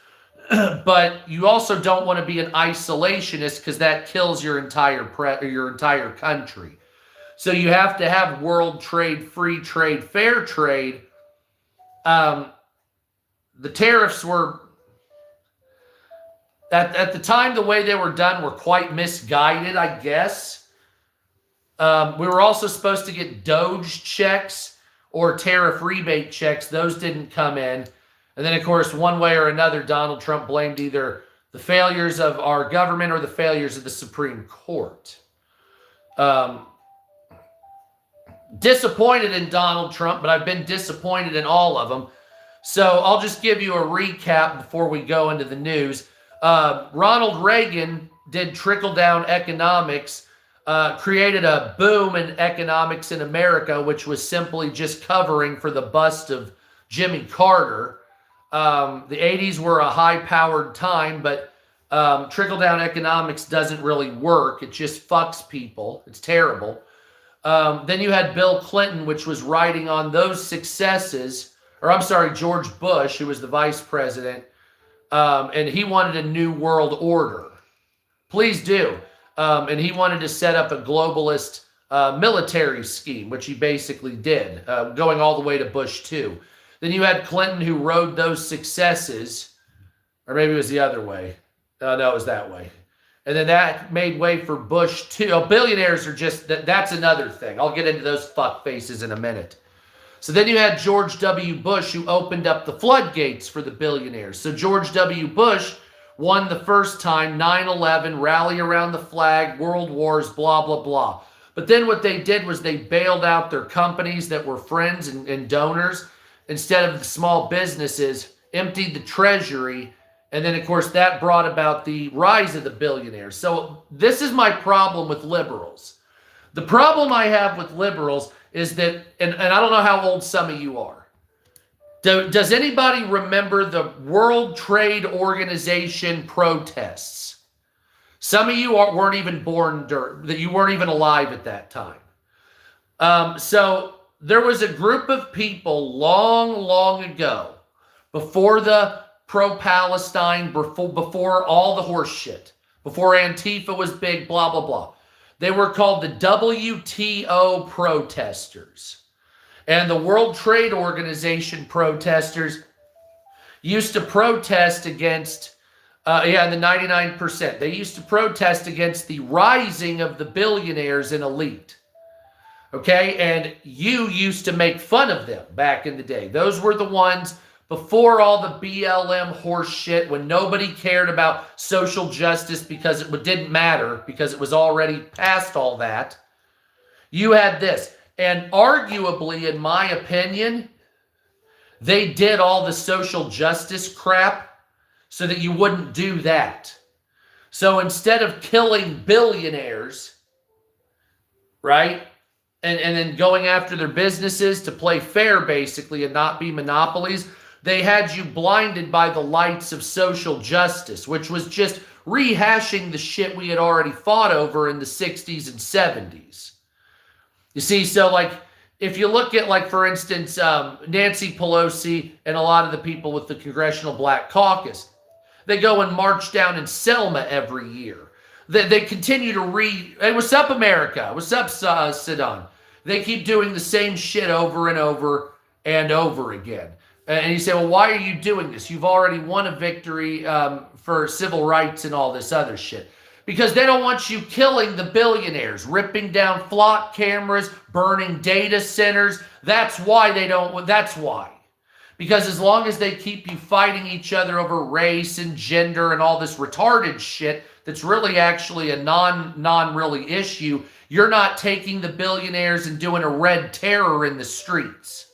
But you also don't want to be an isolationist, because that kills your entire country. So you have to have world trade, free trade, fair trade. The tariffs were, at the time, the way they were done were quite misguided, I guess. We were also supposed to get Doge checks or tariff rebate checks. Those didn't come in. And then, of course, one way or another, Donald Trump blamed either the failures of our government or the failures of the Supreme Court. Disappointed in Donald Trump, but I've been disappointed in all of them. So I'll just give you a recap before we go into the news. Ronald Reagan did trickle-down economics, created a boom in economics in America, which was simply just covering for the bust of Jimmy Carter. The 80s were a high-powered time, but trickle-down economics doesn't really work. It just fucks people. It's terrible. Then you had Bill Clinton, which was riding on those successes, or I'm sorry, George Bush, who was the vice president, and he wanted a new world order. Please do. And he wanted to set up a globalist military scheme, which he basically did, going all the way to Bush 2. Then you had Clinton, who rode those successes, or maybe it was the other way. No, it was that way. And then that made way for Bush 2. Oh, billionaires are just, that's another thing. I'll get into those fuck faces in a minute. So then you had George W. Bush, who opened up the floodgates for the billionaires. So George W. Bush won the first time, 9/11, rally around the flag, world wars, blah, blah, blah. But then what they did was they bailed out their companies that were friends and donors instead of the small businesses, emptied the treasury, and then, of course, that brought about the rise of the billionaires. So this is my problem with liberals. The problem I have with liberals is that, and I don't know how old some of you are. Does anybody remember the World Trade Organization protests? Some of you weren't even born, that you weren't even alive at that time. So there was a group of people long, long ago, before the pro-Palestine, before all the horse shit, before Antifa was big, blah, blah, blah. They were called the WTO protesters. And the World Trade Organization protesters used to protest against, the 99%. They used to protest against the rising of the billionaires and elite. Okay, and you used to make fun of them back in the day. Those were the ones before all the BLM horse shit, when nobody cared about social justice because it didn't matter, because it was already past all that. You had this. And arguably, in my opinion, they did all the social justice crap so that you wouldn't do that. So instead of killing billionaires, right, and then going after their businesses to play fair, basically, and not be monopolies, they had you blinded by the lights of social justice, which was just rehashing the shit we had already fought over in the 60s and 70s. You see, so like, if you look at, like, for instance, Nancy Pelosi and a lot of the people with the Congressional Black Caucus, they go and march down in Selma every year. They continue to hey, what's up, America? What's up, Saddam? They keep doing the same shit over and over and over again. And you say, well, why are you doing this? You've already won a victory for civil rights and all this other shit. Because they don't want you killing the billionaires, ripping down flock cameras, burning data centers. That's why they don't. That's why. Because as long as they keep you fighting each other over race and gender and all this retarded shit that's really actually a non-really issue, you're not taking the billionaires and doing a red terror in the streets.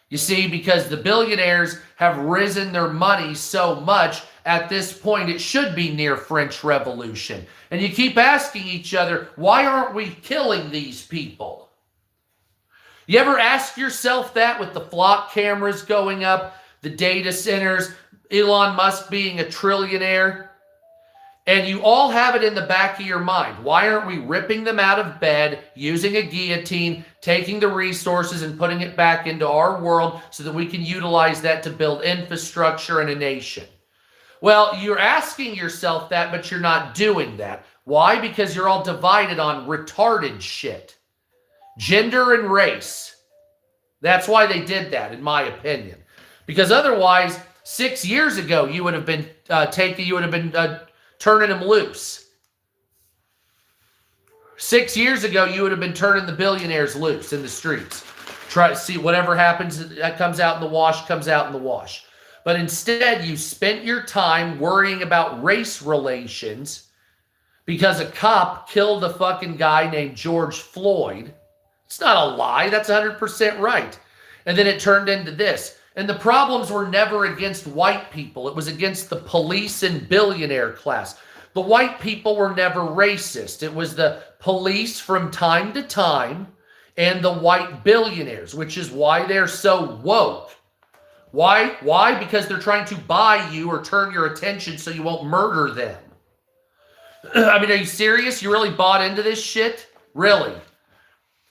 You see, because the billionaires have risen their money so much, at this point it should be near French Revolution. And you keep asking each other, why aren't we killing these people? You ever ask yourself that with the flock cameras going up, the data centers, Elon Musk being a trillionaire? And you all have it in the back of your mind. Why aren't we ripping them out of bed, using a guillotine, taking the resources and putting it back into our world so that we can utilize that to build infrastructure and a nation? Well, you're asking yourself that, but you're not doing that. Why? Because you're all divided on retarded shit. Gender and race. That's why they did that, in my opinion. Because otherwise, 6 years ago, you would have been turning them loose. 6 years ago, you would have been turning the billionaires loose in the streets. Try to see whatever happens that comes out in the wash, comes out in the wash. But instead, you spent your time worrying about race relations because a cop killed a fucking guy named George Floyd. It's not a lie. That's 100% right. And then it turned into this. And the problems were never against white people. It was against the police and billionaire class. The white people were never racist. It was the police from time to time and the white billionaires, which is why they're so woke. Why? Why? Because they're trying to buy you or turn your attention so you won't murder them. I mean, are you serious? You really bought into this shit? Really?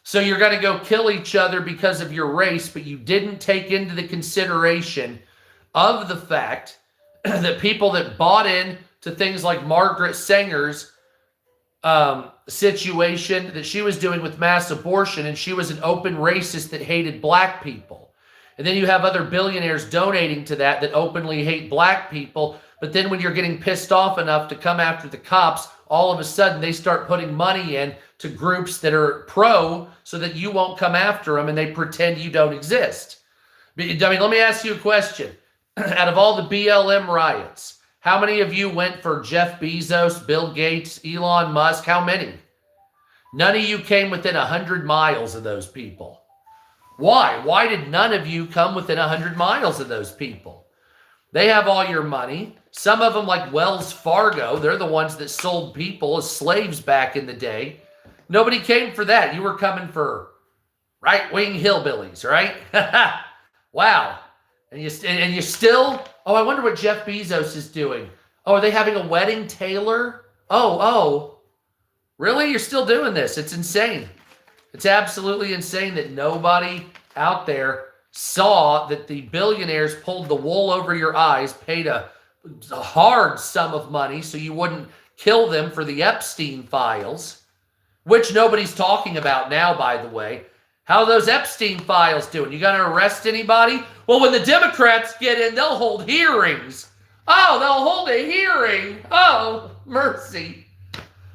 So you're going to go kill each other because of your race, but you didn't take into the consideration of the fact that people that bought in to things like Margaret Sanger's situation that she was doing with mass abortion, and she was an open racist that hated black people. And then you have other billionaires donating to that openly hate black people. But then when you're getting pissed off enough to come after the cops, all of a sudden they start putting money in to groups that are pro so that you won't come after them, and they pretend you don't exist. I mean, let me ask you a question. Out of all the BLM riots, how many of you went for Jeff Bezos, Bill Gates, Elon Musk? How many? None of you came within 100 miles of those people. Why? Why did none of you come within 100 miles of those people? They have all your money. Some of them, like Wells Fargo, they're the ones that sold people as slaves back in the day. Nobody came for that. You were coming for right-wing hillbillies, right? Wow. And you still, oh, I wonder what Jeff Bezos is doing. Oh, are they having a wedding, Taylor? Oh, really? You're still doing this? It's insane. It's absolutely insane that nobody out there saw that the billionaires pulled the wool over your eyes, paid a hard sum of money so you wouldn't kill them for the Epstein files, which nobody's talking about now, by the way. How are those Epstein files doing? You going to arrest anybody? Well, when the Democrats get in, they'll hold hearings. Oh, they'll hold a hearing. Oh, mercy.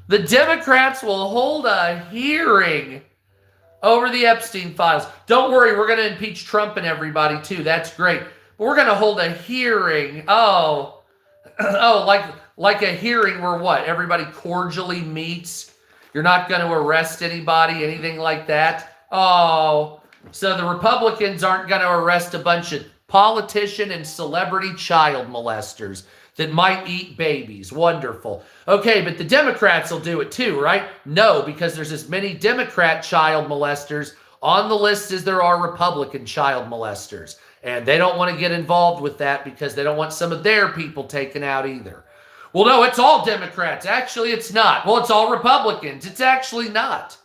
The Democrats will hold a hearing. Over the Epstein files. Don't worry, we're going to impeach Trump and everybody too. That's great. But we're going to hold a hearing. Oh, like a hearing where what? Everybody cordially meets. You're not going to arrest anybody, anything like that. Oh, so the Republicans aren't going to arrest a bunch of politician and celebrity child molesters that might eat babies. Wonderful. Okay, but the Democrats will do it too, right? No, because there's as many Democrat child molesters on the list as there are Republican child molesters. And they don't want to get involved with that because they don't want some of their people taken out either. Well, no, it's all Democrats. Actually, it's not. Well, it's all Republicans. It's actually not.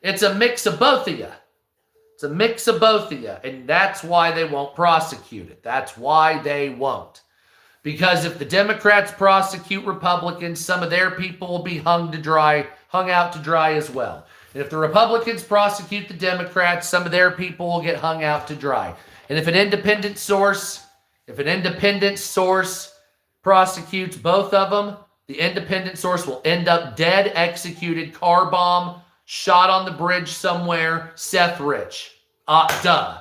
It's a mix of both of you. It's a mix of both of you. And that's why they won't prosecute it. That's why they won't. Because if the Democrats prosecute Republicans, some of their people will be hung out to dry as well. And if the Republicans prosecute the Democrats, some of their people will get hung out to dry. And if an independent source prosecutes both of them, the independent source will end up dead, executed, car bomb, shot on the bridge somewhere, Seth Rich. Duh.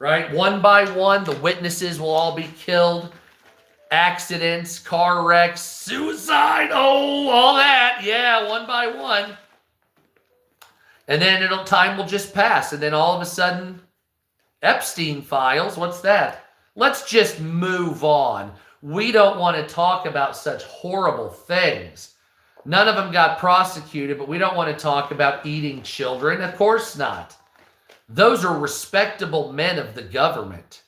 Right? One by one, the witnesses will all be killed. Accidents, car wrecks, suicide, oh, all that. Yeah, one by one. And then time will just pass. And then all of a sudden, Epstein files, what's that? Let's just move on. We don't want to talk about such horrible things. None of them got prosecuted, but we don't want to talk about eating children. Of course not. Those are respectable men of the government.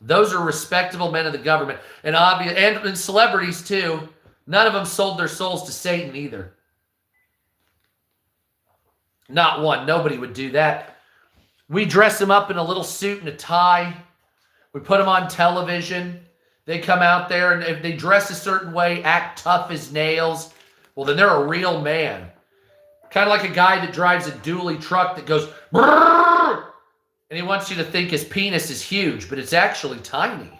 Those are respectable men of the government. And celebrities too. None of them sold their souls to Satan either. Not one. Nobody would do that. We dress them up in a little suit and a tie. We put them on television. They come out there, and if they dress a certain way, act tough as nails, well, then they're a real man. Kind of like a guy that drives a dually truck that goes, brrr, and he wants you to think his penis is huge, but it's actually tiny.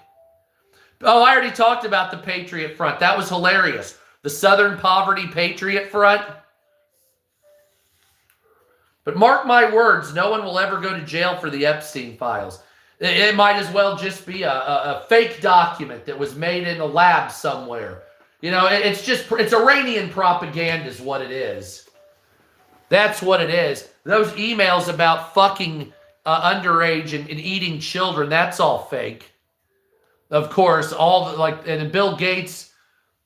Oh, I already talked about the Patriot Front. That was hilarious. The Southern Poverty Patriot Front. But mark my words, no one will ever go to jail for the Epstein files. It might as well just be a fake document that was made in a lab somewhere. You know, it's Iranian propaganda is what it is. That's what it is. Those emails about fucking underage and eating children, that's all fake. Of course, and Bill Gates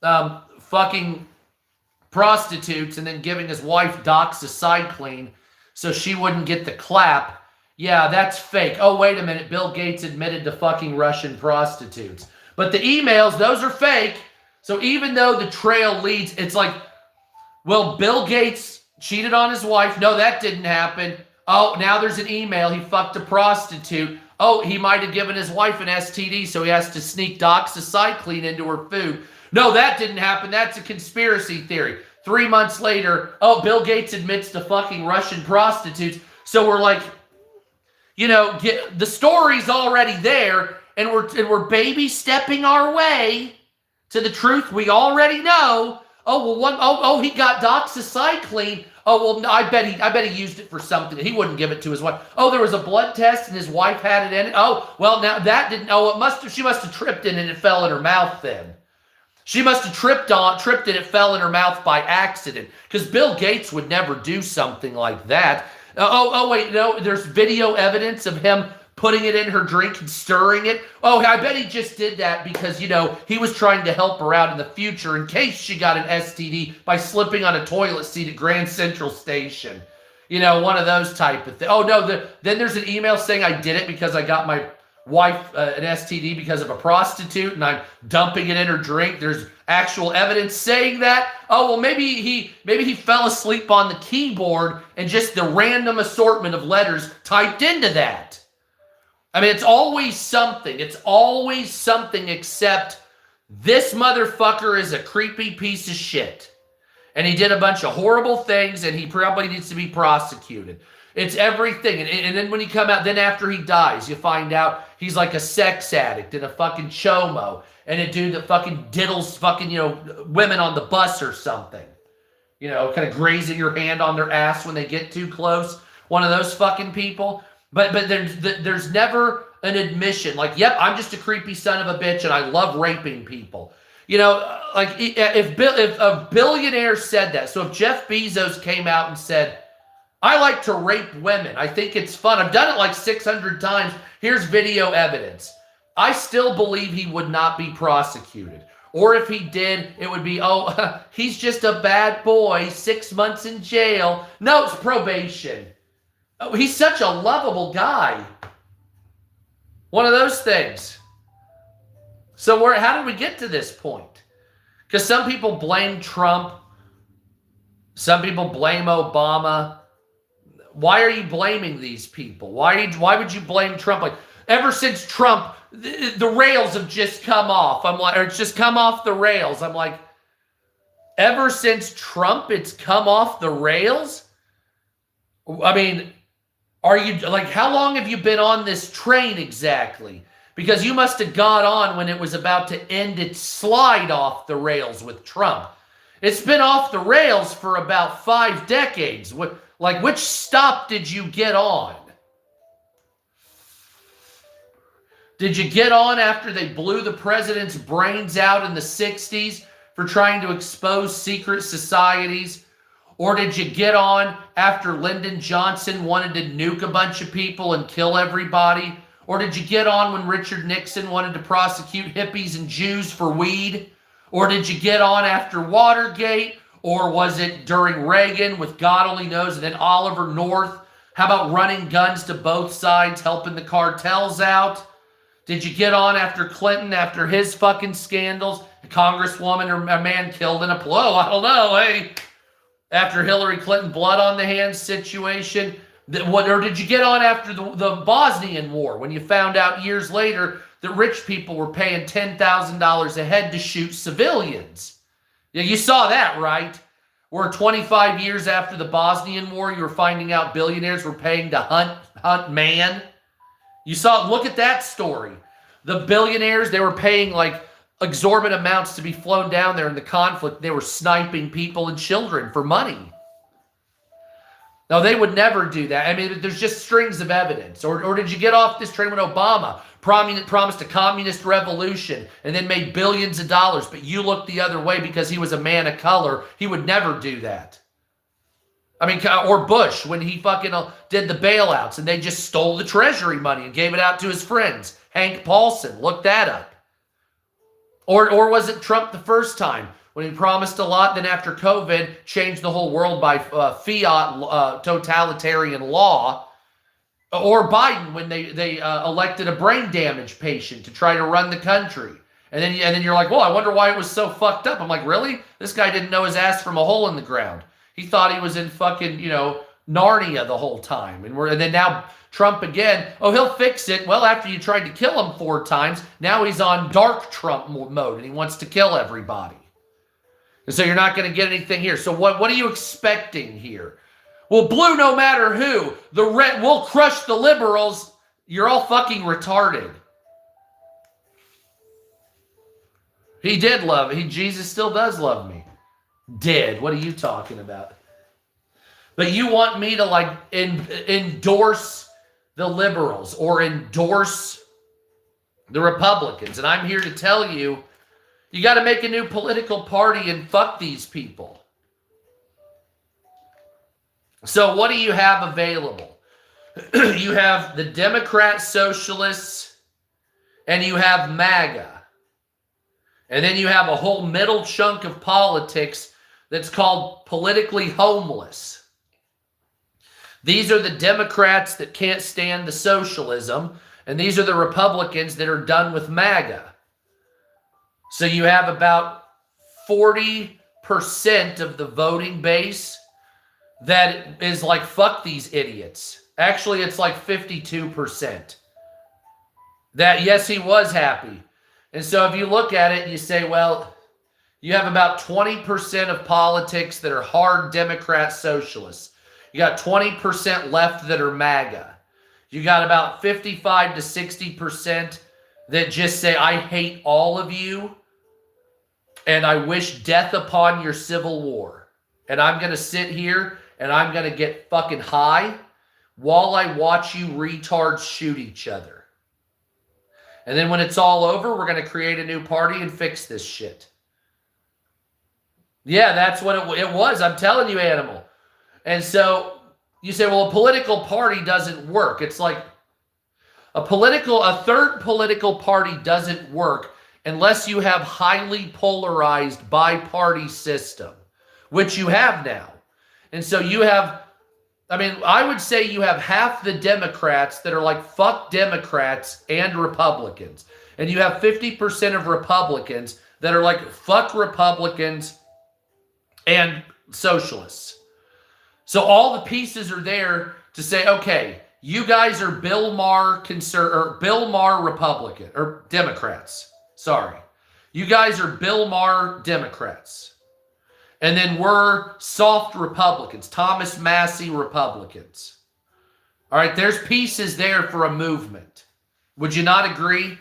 fucking prostitutes and then giving his wife doxycycline so she wouldn't get the clap. Yeah, that's fake. Oh, wait a minute. Bill Gates admitted to fucking Russian prostitutes. But the emails, those are fake. So even though the trail leads, it's like, well, Bill Gates cheated on his wife. No, that didn't happen. Oh, now there's an email. He fucked a prostitute. Oh, he might have given his wife an STD, so he has to sneak doxycycline into her food. No, that didn't happen. That's a conspiracy theory. 3 months later, oh, Bill Gates admits to fucking Russian prostitutes. So we're like, you know, the story's already there, and we're baby stepping our way to the truth we already know. Oh well, he got doxycycline. Oh well, I bet he used it for something. He wouldn't give it to his wife. Oh, there was a blood test and his wife had it in it. Oh well, now that didn't. Oh, she must have tripped in and it fell in her mouth then. She must have tripped and it fell in her mouth by accident. Because Bill Gates would never do something like that. Wait, no, there's video evidence of him putting it in her drink and stirring it. Oh, I bet he just did that because, you know, he was trying to help her out in the future in case she got an STD by slipping on a toilet seat at Grand Central Station. You know, one of those type of things. Oh, no, then there's an email saying I did it because I got my wife an STD because of a prostitute and I'm dumping it in her drink. There's actual evidence saying that. Oh, well, maybe he fell asleep on the keyboard and just the random assortment of letters typed into that. I mean, it's always something. It's always something except this motherfucker is a creepy piece of shit. And he did a bunch of horrible things and he probably needs to be prosecuted. It's everything. And then when he come out, then after he dies, you find out he's like a sex addict and a fucking chomo and a dude that fucking diddles fucking, you know, women on the bus or something. You know, kind of grazing your hand on their ass when they get too close. one of those fucking people. But there's never an admission like, yep, I'm just a creepy son of a bitch and I love raping people. You know, like if a billionaire said that, so if Jeff Bezos came out and said, I like to rape women, I think it's fun, I've done it like 600 times, here's video evidence, I still believe he would not be prosecuted. Or if he did, it would be, oh, he's just a bad boy, 6 months in jail. No, it's probation. Oh, he's such a lovable guy. One of those things. So how did we get to this point? Because some people blame Trump. Some people blame Obama. Why are you blaming these people? Why would you blame Trump? Like, ever since Trump, the rails have just come off. I'm like, or it's just come off the rails. I'm like, ever since Trump, it's come off the rails? I mean, are you, like, how long have you been on this train exactly? Because you must have got on when it was about to end its slide off the rails with Trump. It's been off the rails for about 5 decades. Which stop did you get on? Did you get on after they blew the president's brains out in the 60s for trying to expose secret societies? Or did you get on after Lyndon Johnson wanted to nuke a bunch of people and kill everybody? Or did you get on when Richard Nixon wanted to prosecute hippies and Jews for weed? Or did you get on after Watergate? Or was it during Reagan with God only knows, and then Oliver North? How about running guns to both sides, helping the cartels out? Did you get on after Clinton, after his fucking scandals? A congresswoman or a man killed in a blow? I don't know, hey. After Hillary Clinton blood on the hands situation? Or did you get on after the Bosnian War when you found out years later that rich people were paying $10,000 a head to shoot civilians? Yeah, you saw that, right? Where 25 years after the Bosnian War, you were finding out billionaires were paying to hunt man. You saw, look at that story. The billionaires, they were paying like exorbitant amounts to be flown down there in the conflict. They were sniping people and children for money. No, they would never do that. I mean, there's just strings of evidence. Or did you get off this train when Obama promised a communist revolution and then made billions of dollars, but you looked the other way because he was a man of color? He would never do that. I mean, or Bush, when he fucking did the bailouts and they just stole the treasury money and gave it out to his friends. Hank Paulson, look that up. Or was it Trump the first time when he promised a lot, then after COVID, changed the whole world by fiat totalitarian law? Or Biden when they elected a brain damage patient to try to run the country. And then you're like, well, I wonder why it was so fucked up. I'm like, really? This guy didn't know his ass from a hole in the ground. He thought he was in fucking, Narnia the whole time. And then now Trump again, oh, he'll fix it. Well, after you tried to kill him 4 times, now he's on dark Trump mode and he wants to kill everybody. And so you're not going to get anything here. So what are you expecting here? Well, blue no matter who. The red, we'll crush the liberals. You're all fucking retarded. He did love me. Jesus still does love me. Did. What are you talking about? But you want me to like endorse the liberals or endorse the Republicans. And I'm here to tell you, you got to make a new political party and fuck these people. So what do you have available? You have the Democrat Socialists and you have MAGA. And then you have a whole middle chunk of politics that's called politically homeless. These are the Democrats that can't stand the socialism, and these are the Republicans that are done with MAGA. So you have about 40% of the voting base that is like, fuck these idiots. Actually, it's like 52%. That, yes, he was happy. And so if you look at it and you say, well, you have about 20% of politics that are hard Democrat socialists. You got 20% left that are MAGA. You got about 55 to 60% that just say, I hate all of you and I wish death upon your civil war. And I'm going to sit here and I'm going to get fucking high while I watch you retards shoot each other. And then when it's all over, we're going to create a new party and fix this shit. Yeah, that's what it was. I'm telling you, animal. And so you say, well, a political party doesn't work. It's like a third political party doesn't work unless you have highly polarized bi-party system, which you have now. And so you have, I would say you have half the Democrats that are like, fuck Democrats and Republicans. And you have 50% of Republicans that are like, fuck Republicans and socialists. So all the pieces are there to say, okay, you guys are Bill Maher Republican or Democrats. Sorry. You guys are Bill Maher Democrats. And then we're soft Republicans, Thomas Massey Republicans. All right, there's pieces there for a movement. Would you not agree?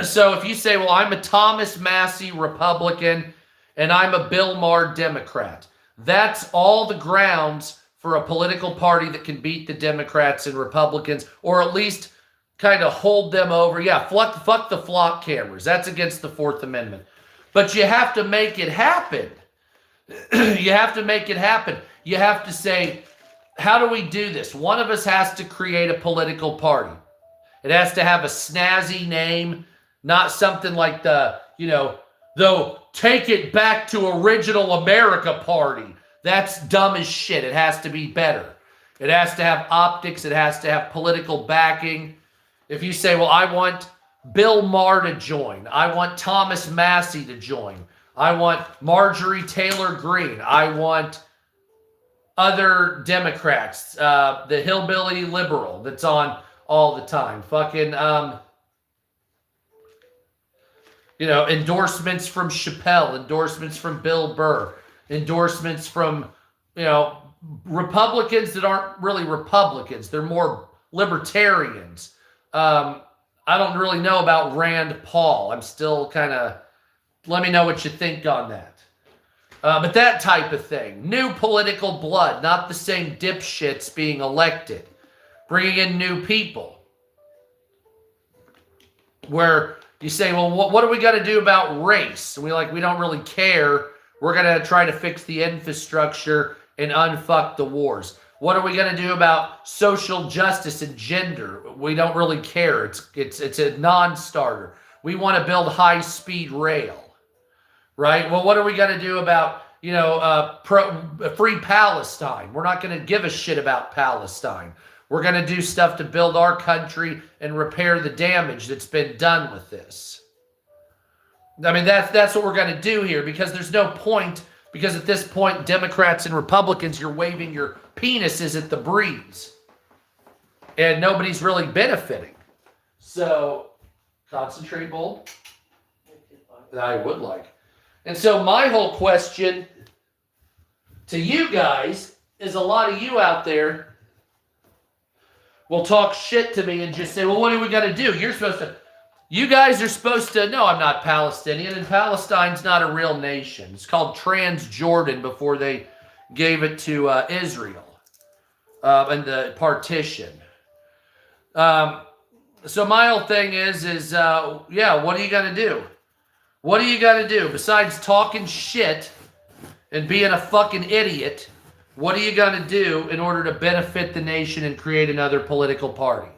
So if you say, well, I'm a Thomas Massey Republican and I'm a Bill Maher Democrat, that's all the grounds for a political party that can beat the Democrats and Republicans, or at least kind of hold them over. Yeah, fuck the flock cameras. That's against the Fourth Amendment. But you have to make it happen. You have to make it happen. You have to say, how do we do this? One of us has to create a political party. It has to have a snazzy name, not something like the Take It Back to Original America Party. That's dumb as shit. It has to be better. It has to have optics. It has to have political backing. If you say, well, I want Bill Maher to join. I want Thomas Massey to join. I want Marjorie Taylor Greene. I want other Democrats. The hillbilly liberal that's on all the time. Fucking, endorsements from Chappelle. Endorsements from Bill Burr. Endorsements from, Republicans that aren't really Republicans. They're more libertarians. I don't really know about Rand Paul. I'm still kind of, let me know what you think on that. But that type of thing. New political blood, not the same dipshits being elected. Bringing in new people. Where you say, well, what are we going to do about race? And we don't really care. We're going to try to fix the infrastructure and unfuck the wars. What are we going to do about social justice and gender? We don't really care. It's a non-starter. We want to build high-speed rail, right? Well, what are we going to do about, free Palestine? We're not going to give a shit about Palestine. We're going to do stuff to build our country and repair the damage that's been done with this. That's what we're going to do here, because there's no point, because at this point, Democrats and Republicans, you're waving your penises at the breeze. And nobody's really benefiting. So, concentrate, Bold. I would like. And so my whole question to you guys is, a lot of you out there will talk shit to me and just say, well, what are we going to do? You guys are supposed to, no, I'm not Palestinian, and Palestine's not a real nation. It's called Transjordan before they gave it to Israel and the partition. So my whole thing is what are you going to do? What are you going to do? Besides talking shit and being a fucking idiot, what are you going to do in order to benefit the nation and create another political party?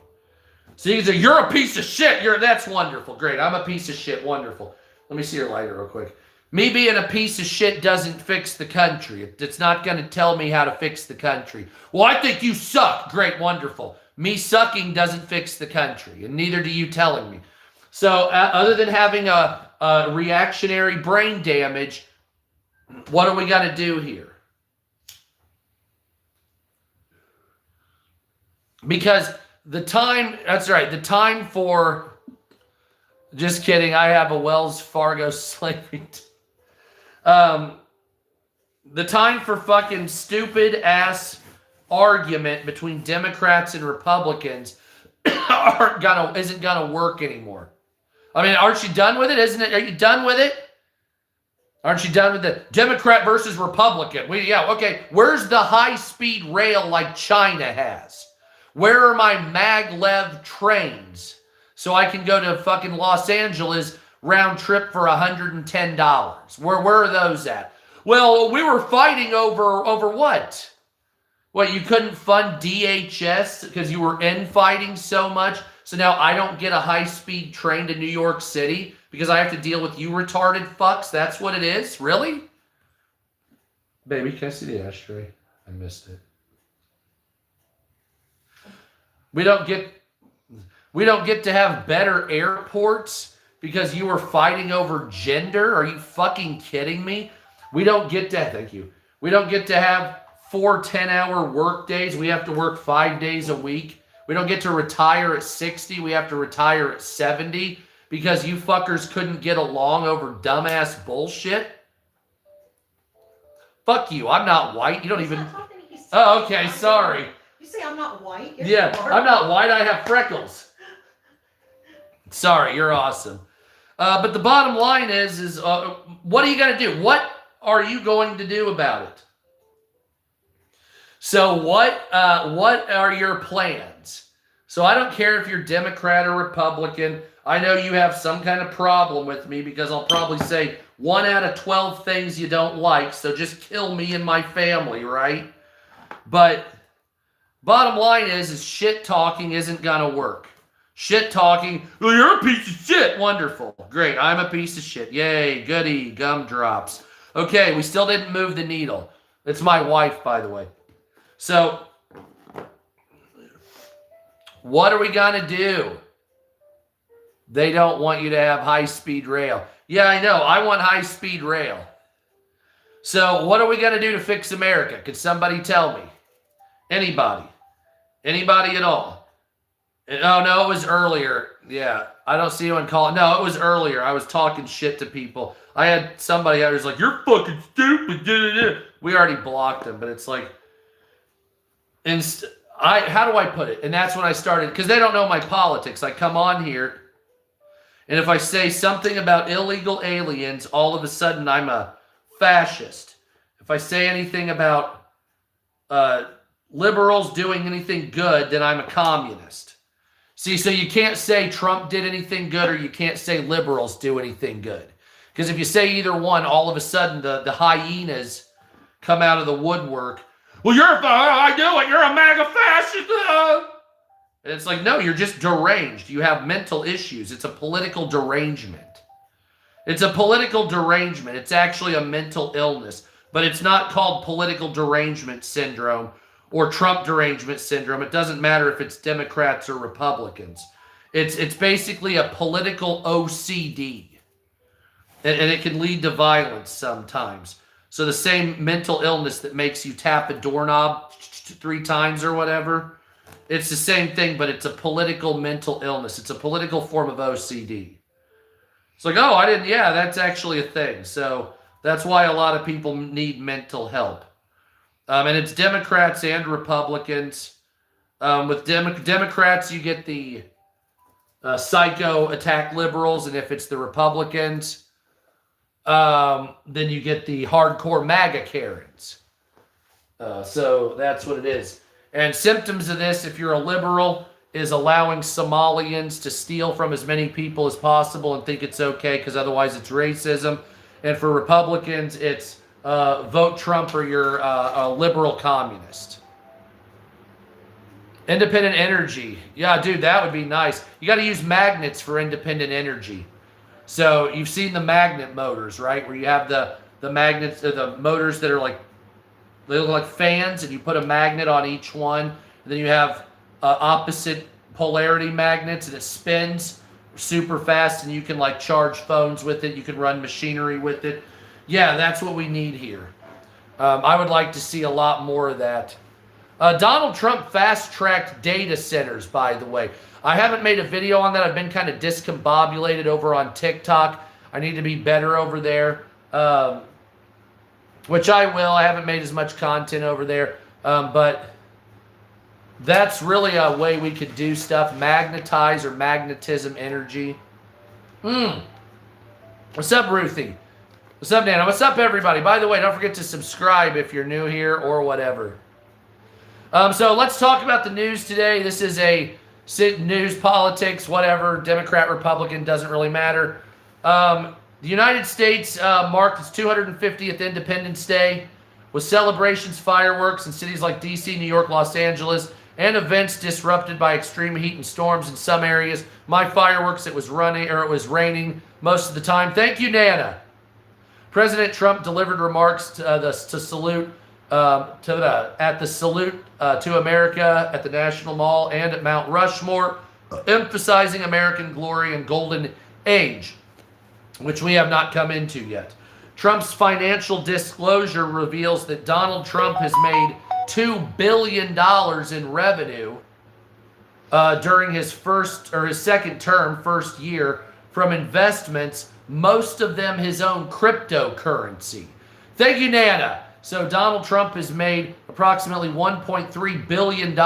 So you can say, you're a piece of shit. That's wonderful. Great. I'm a piece of shit. Wonderful. Let me see your lighter real quick. Me being a piece of shit doesn't fix the country. It's not going to tell me how to fix the country. Well, I think you suck. Great. Wonderful. Me sucking doesn't fix the country, and neither do you telling me. So other than having a reactionary brain damage, what are we going to do here? Because the time for, just kidding, I have a Wells Fargo slavery. The time for fucking stupid ass argument between Democrats and Republicans isn't gonna work anymore. Aren't you done with it? Are you done with it? Aren't you done with the Democrat versus Republican? Okay. Where's the high-speed rail like China has? Where are my maglev trains so I can go to fucking Los Angeles round trip for $110? Where are those at? Well, we were fighting over what? What, you couldn't fund DHS because you were infighting so much? So now I don't get a high-speed train to New York City because I have to deal with you retarded fucks? That's what it is? Really? Baby, can I see the ashtray? I missed it. We don't get to have better airports because you were fighting over gender? Are you fucking kidding me? We don't get to, thank you. We don't get to have 4 10-hour work days. We have to work 5 days a week. We don't get to retire at 60. We have to retire at 70 because you fuckers couldn't get along over dumbass bullshit. Fuck you. I'm not white. You don't even... Oh, okay. Sorry. You say I'm not white? Yes, Yeah, I'm not white. I have freckles. Sorry, you're awesome. But the bottom line is what are you going to do? What are you going to do about it? So what are your plans? So I don't care if you're Democrat or Republican. I know you have some kind of problem with me because I'll probably say 1 out of 12 things you don't like. So just kill me and my family, right? But bottom line is shit talking isn't going to work. Shit talking, well, you're a piece of shit. Wonderful. Great. I'm a piece of shit. Yay. Goody. Gumdrops. Okay. We still didn't move the needle. It's my wife, by the way. So what are we going to do? They don't want you to have high-speed rail. Yeah, I know. I want high-speed rail. So what are we going to do to fix America? Could somebody tell me? Anybody? Anybody at all? Oh, no, it was earlier. Yeah, I don't see anyone calling. No, it was earlier. I was talking shit to people. I had somebody out was like, you're fucking stupid. We already blocked them, but it's like, how do I put it? And that's when I started, because they don't know my politics. I come on here, and if I say something about illegal aliens, all of a sudden I'm a fascist. If I say anything about liberals doing anything good, then I'm a communist. See, so you can't say Trump did anything good or you can't say liberals do anything good. Because if you say either one, all of a sudden the hyenas come out of the woodwork. Well, I do it. You're a MAGA fascist. And it's like, no, you're just deranged. You have mental issues. It's a political derangement. It's a political derangement. It's actually a mental illness. But it's not called political derangement syndrome or Trump derangement syndrome. It doesn't matter if it's Democrats or Republicans. It's basically a political OCD. And it can lead to violence sometimes. So the same mental illness that makes you tap a doorknob 3 times or whatever, it's the same thing, but it's a political mental illness. It's a political form of OCD. It's like, oh, that's actually a thing. So that's why a lot of people need mental help. And it's Democrats and Republicans. With Democrats, you get the psycho attack liberals, and if it's the Republicans, then you get the hardcore MAGA Karens. So that's what it is. And symptoms of this, if you're a liberal, is allowing Somalians to steal from as many people as possible and think it's okay because otherwise it's racism. And for Republicans, it's vote Trump or you're a liberal communist. Independent energy. Yeah, dude, that would be nice. You got to use magnets for independent energy. So you've seen the magnet motors, right? Where you have the magnets, the motors that are like, they look like fans, and you put a magnet on each one. And then you have opposite polarity magnets, and it spins super fast, and you can like charge phones with it. You can run machinery with it. Yeah, that's what we need here. I would like to see a lot more of that. Donald Trump fast-tracked data centers, by the way. I haven't made a video on that. I've been kind of discombobulated over on TikTok. I need to be better over there, which I will. I haven't made as much content over there, but that's really a way we could do stuff. Magnetize or magnetism energy. What's up, Ruthie? What's up, Nana? What's up, everybody? By the way, don't forget to subscribe if you're new here or whatever. So let's talk about the news today. This is a news, politics, whatever. Democrat, Republican, doesn't really matter. The United States marked its 250th Independence Day with celebrations, fireworks in cities like D.C., New York, Los Angeles, and events disrupted by extreme heat and storms in some areas. My fireworks, it was raining most of the time. Thank you, Nana. President Trump delivered remarks to salute at the salute to America at the National Mall and at Mount Rushmore, emphasizing American glory and golden age, which we have not come into yet. Trump's financial disclosure reveals that Donald Trump has made $2 billion in revenue during his second term, first year, from investments, most of them his own cryptocurrency. Thank you, Nana. So Donald Trump has made approximately $1.3 billion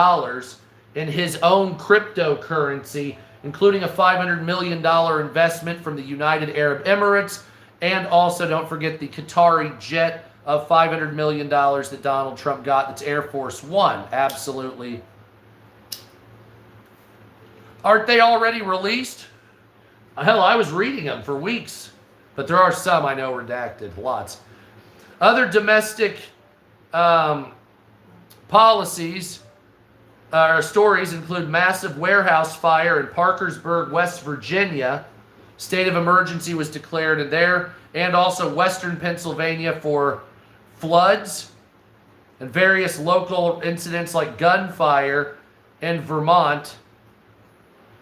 in his own cryptocurrency, including a $500 million investment from the United Arab Emirates, and also don't forget the Qatari jet of $500 million that Donald Trump got. That's Air Force One. Absolutely. Aren't they already released? Hell, I was reading them for weeks. But there are some I know redacted. Lots. Other domestic policies or stories include massive warehouse fire in Parkersburg, West Virginia. State of emergency was declared in there. And also Western Pennsylvania for floods and various local incidents like gunfire in Vermont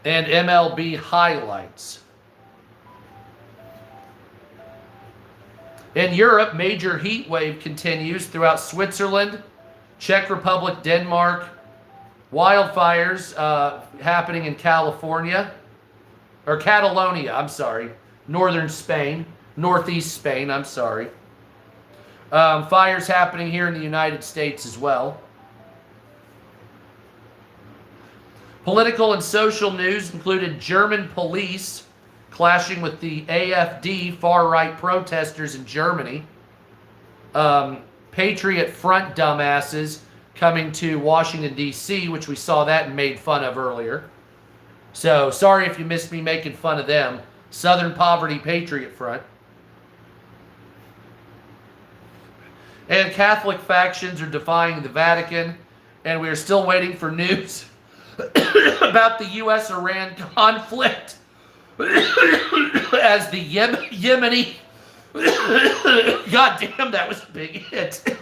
and MLB highlights. In Europe, major heat wave continues throughout Switzerland, Czech Republic, Denmark. Wildfires happening in Catalonia, northern Spain, northeast Spain, fires happening here in the United States as well. Political and social news included German police clashing with the AfD far-right protesters in Germany. Patriot Front dumbasses coming to Washington, D.C., which we saw that and made fun of earlier. So, sorry if you missed me making fun of them. Southern Poverty Patriot Front. And Catholic factions are defying the Vatican, and we are still waiting for news about the U.S.-Iran conflict as the Yemeni... God damn, that was a big hit.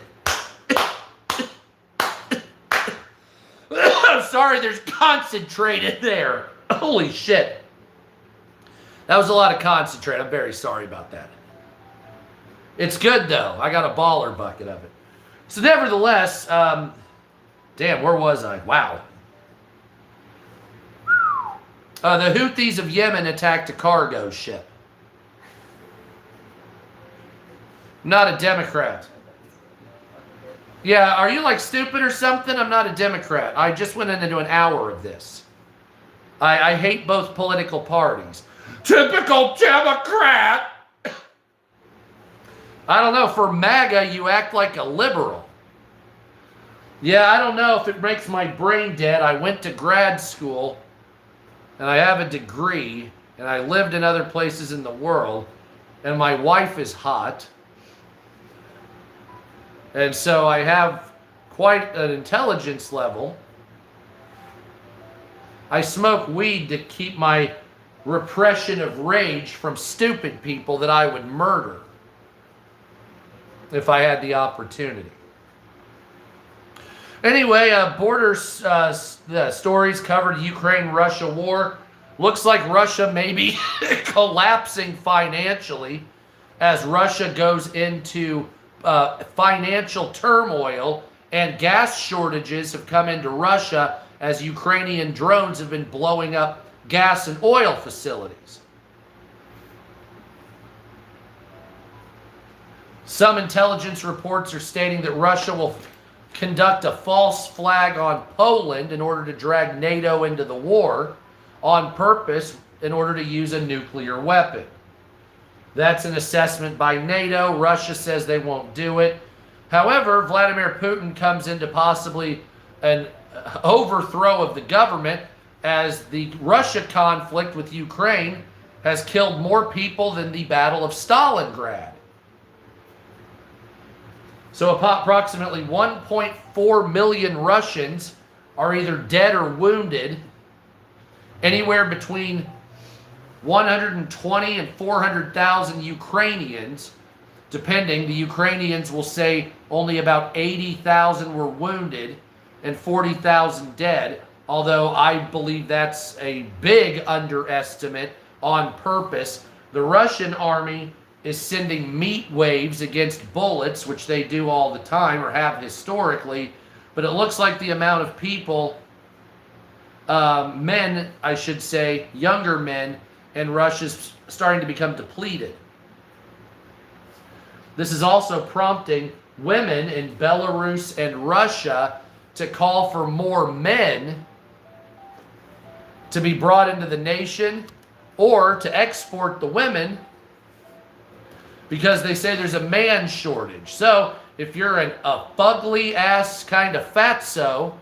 I'm sorry, there's concentrated there. Holy shit. That was a lot of concentrate. I'm very sorry about that. It's good, though. I got a baller bucket of it. So nevertheless, damn, where was I? Wow. The Houthis of Yemen attacked a cargo ship. Not a Democrat. Yeah, are you like stupid or something? I'm not a Democrat. I just went into an hour of this. I hate both political parties. Typical Democrat! I don't know. For MAGA, you act like a liberal. Yeah, I don't know if it makes my brain dead. I went to grad school, and I have a degree, and I lived in other places in the world, and my wife is hot. And so I have quite an intelligence level. I smoke weed to keep my repression of rage from stupid people that I would murder if I had the opportunity. Anyway, border stories covered Ukraine-Russia war. Looks like Russia may be collapsing financially as Russia goes into financial turmoil, and gas shortages have come into Russia as Ukrainian drones have been blowing up gas and oil facilities. Some intelligence reports are stating that Russia will conduct a false flag on Poland in order to drag NATO into the war on purpose in order to use a nuclear weapon. That's an assessment by NATO. Russia says they won't do it. However, Vladimir Putin comes into possibly an overthrow of the government, as the Russia conflict with Ukraine has killed more people than the Battle of Stalingrad. So approximately 1.4 million Russians are either dead or wounded. Anywhere between 120 and 400,000 Ukrainians, depending. The Ukrainians will say only about 80,000 were wounded and 40,000 dead, although I believe that's a big underestimate on purpose. The Russian army is sending meat waves against bullets, which they do all the time or have historically, but it looks like the amount of people, men, I should say, younger men, in Russia's starting to become depleted. This is also prompting women in Belarus and Russia to call for more men to be brought into the nation or to export the women, because they say there's a man shortage. So if you're a fugly ass kind of fatso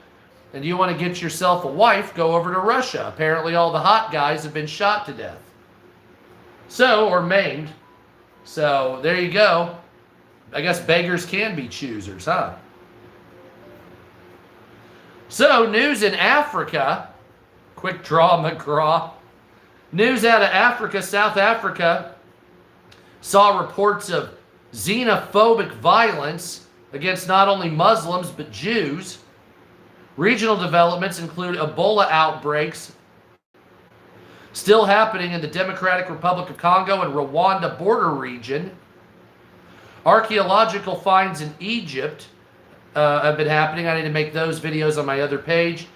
and you want to get yourself a wife, go over to Russia. Apparently all the hot guys have been shot to death. So, or maimed. So there you go. I guess beggars can be choosers, huh? So, news in Africa. Quick draw, McGraw. News out of Africa, South Africa, saw reports of xenophobic violence against not only Muslims but Jews. Regional developments include Ebola outbreaks still happening in the Democratic Republic of Congo and Rwanda border region. Archaeological finds in Egypt have been happening. I need to make those videos on my other page,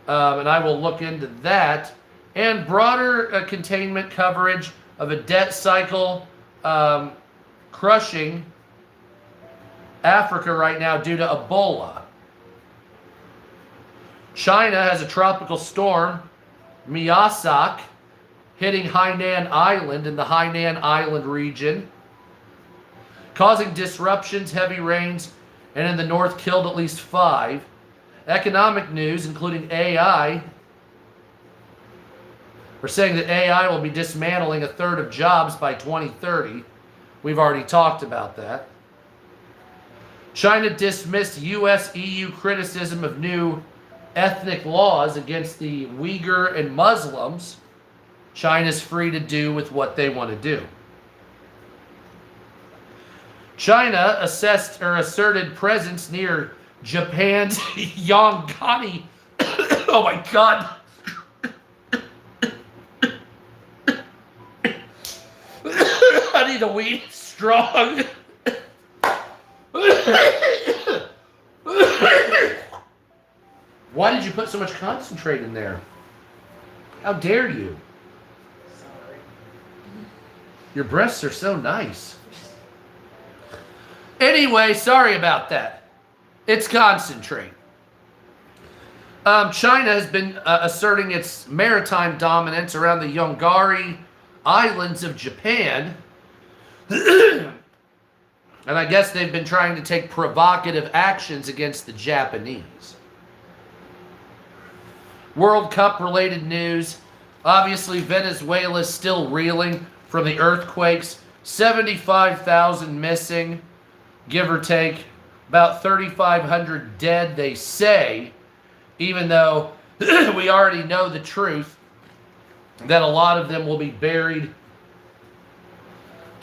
and I will look into that. And broader containment coverage of a debt cycle crushing Africa right now due to Ebola. China has a tropical storm, Miyasak, hitting Hainan Island in the Hainan Island region, causing disruptions, heavy rains, and in the north killed at least 5. Economic news, including AI, are saying that AI will be dismantling a third of jobs by 2030. We've already talked about that. China dismissed US-EU criticism of new ethnic laws against the Uyghur and Muslims. China's free to do with what they want to do. China asserted presence near Japan's Yongani. Oh my God. I need a weed strong. Why did you put so much concentrate in there? How dare you? Sorry. Your breasts are so nice. Anyway, sorry about that. It's concentrate. China has been asserting its maritime dominance around the Yongari Islands of Japan. And I guess they've been trying to take provocative actions against the Japanese. World Cup related news. Obviously, Venezuela is still reeling from the earthquakes. 75,000 missing, give or take. About 3,500 dead, they say. Even though we already know the truth that a lot of them will be buried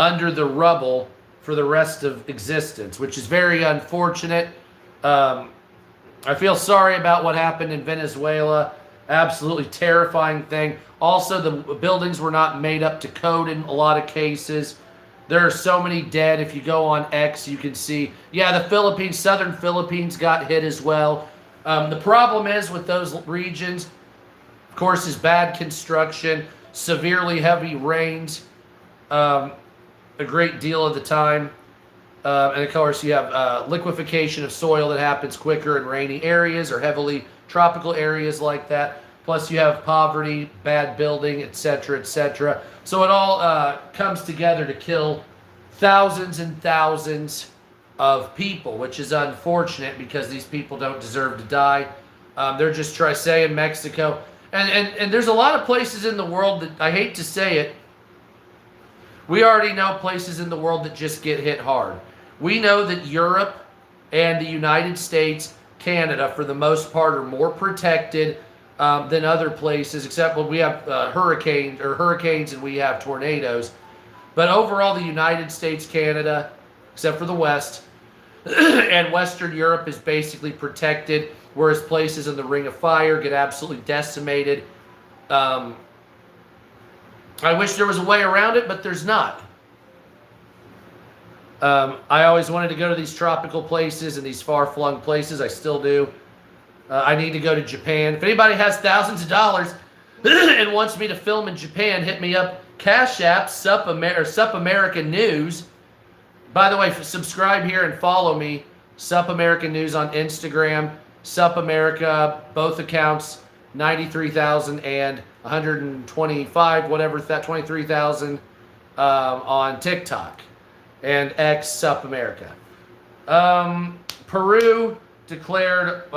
under the rubble for the rest of existence, which is very unfortunate. I feel sorry about what happened in Venezuela. Absolutely terrifying thing. Also, the buildings were not made up to code in a lot of cases. There are so many dead. If you go on X, you can see. Yeah, the Philippines, southern Philippines got hit as well. The problem is with those regions, of course, is bad construction, severely heavy rains, a great deal of the time. And of course, you have liquefaction of soil that happens quicker in rainy areas or heavily tropical areas like that. Plus, you have poverty, bad building, etc., etc. So it all comes together to kill thousands and thousands of people, which is unfortunate because these people don't deserve to die. They're just saying Mexico. And there's a lot of places in the world that, I hate to say it, we already know places in the world that just get hit hard. We know that Europe and the United States, Canada, for the most part, are more protected than other places, except when we have hurricanes and we have tornadoes. But overall, the United States, Canada, except for the West, and Western Europe is basically protected, whereas places in the Ring of Fire get absolutely decimated. I wish there was a way around it, but there's not. I always wanted to go to these tropical places and these far-flung places. I still do. I need to go to Japan. If anybody has thousands of dollars and wants me to film in Japan, hit me up. Cash App, Sup American News. By the way, subscribe here and follow me. Sup American News on Instagram. Sup America, both accounts, 93,000 and 125, whatever, that 23,000 on TikTok. And X Sup America. Peru declared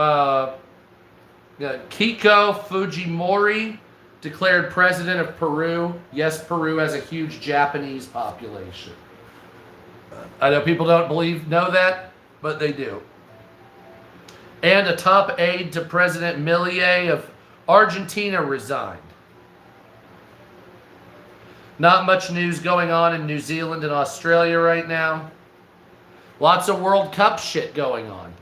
Keiko Fujimori declared president of Peru. Yes, Peru has a huge Japanese population. I know people don't know that, but they do. And a top aide to President Milei of Argentina resigned. Not much news going on in New Zealand and Australia right now. Lots of World Cup shit going on.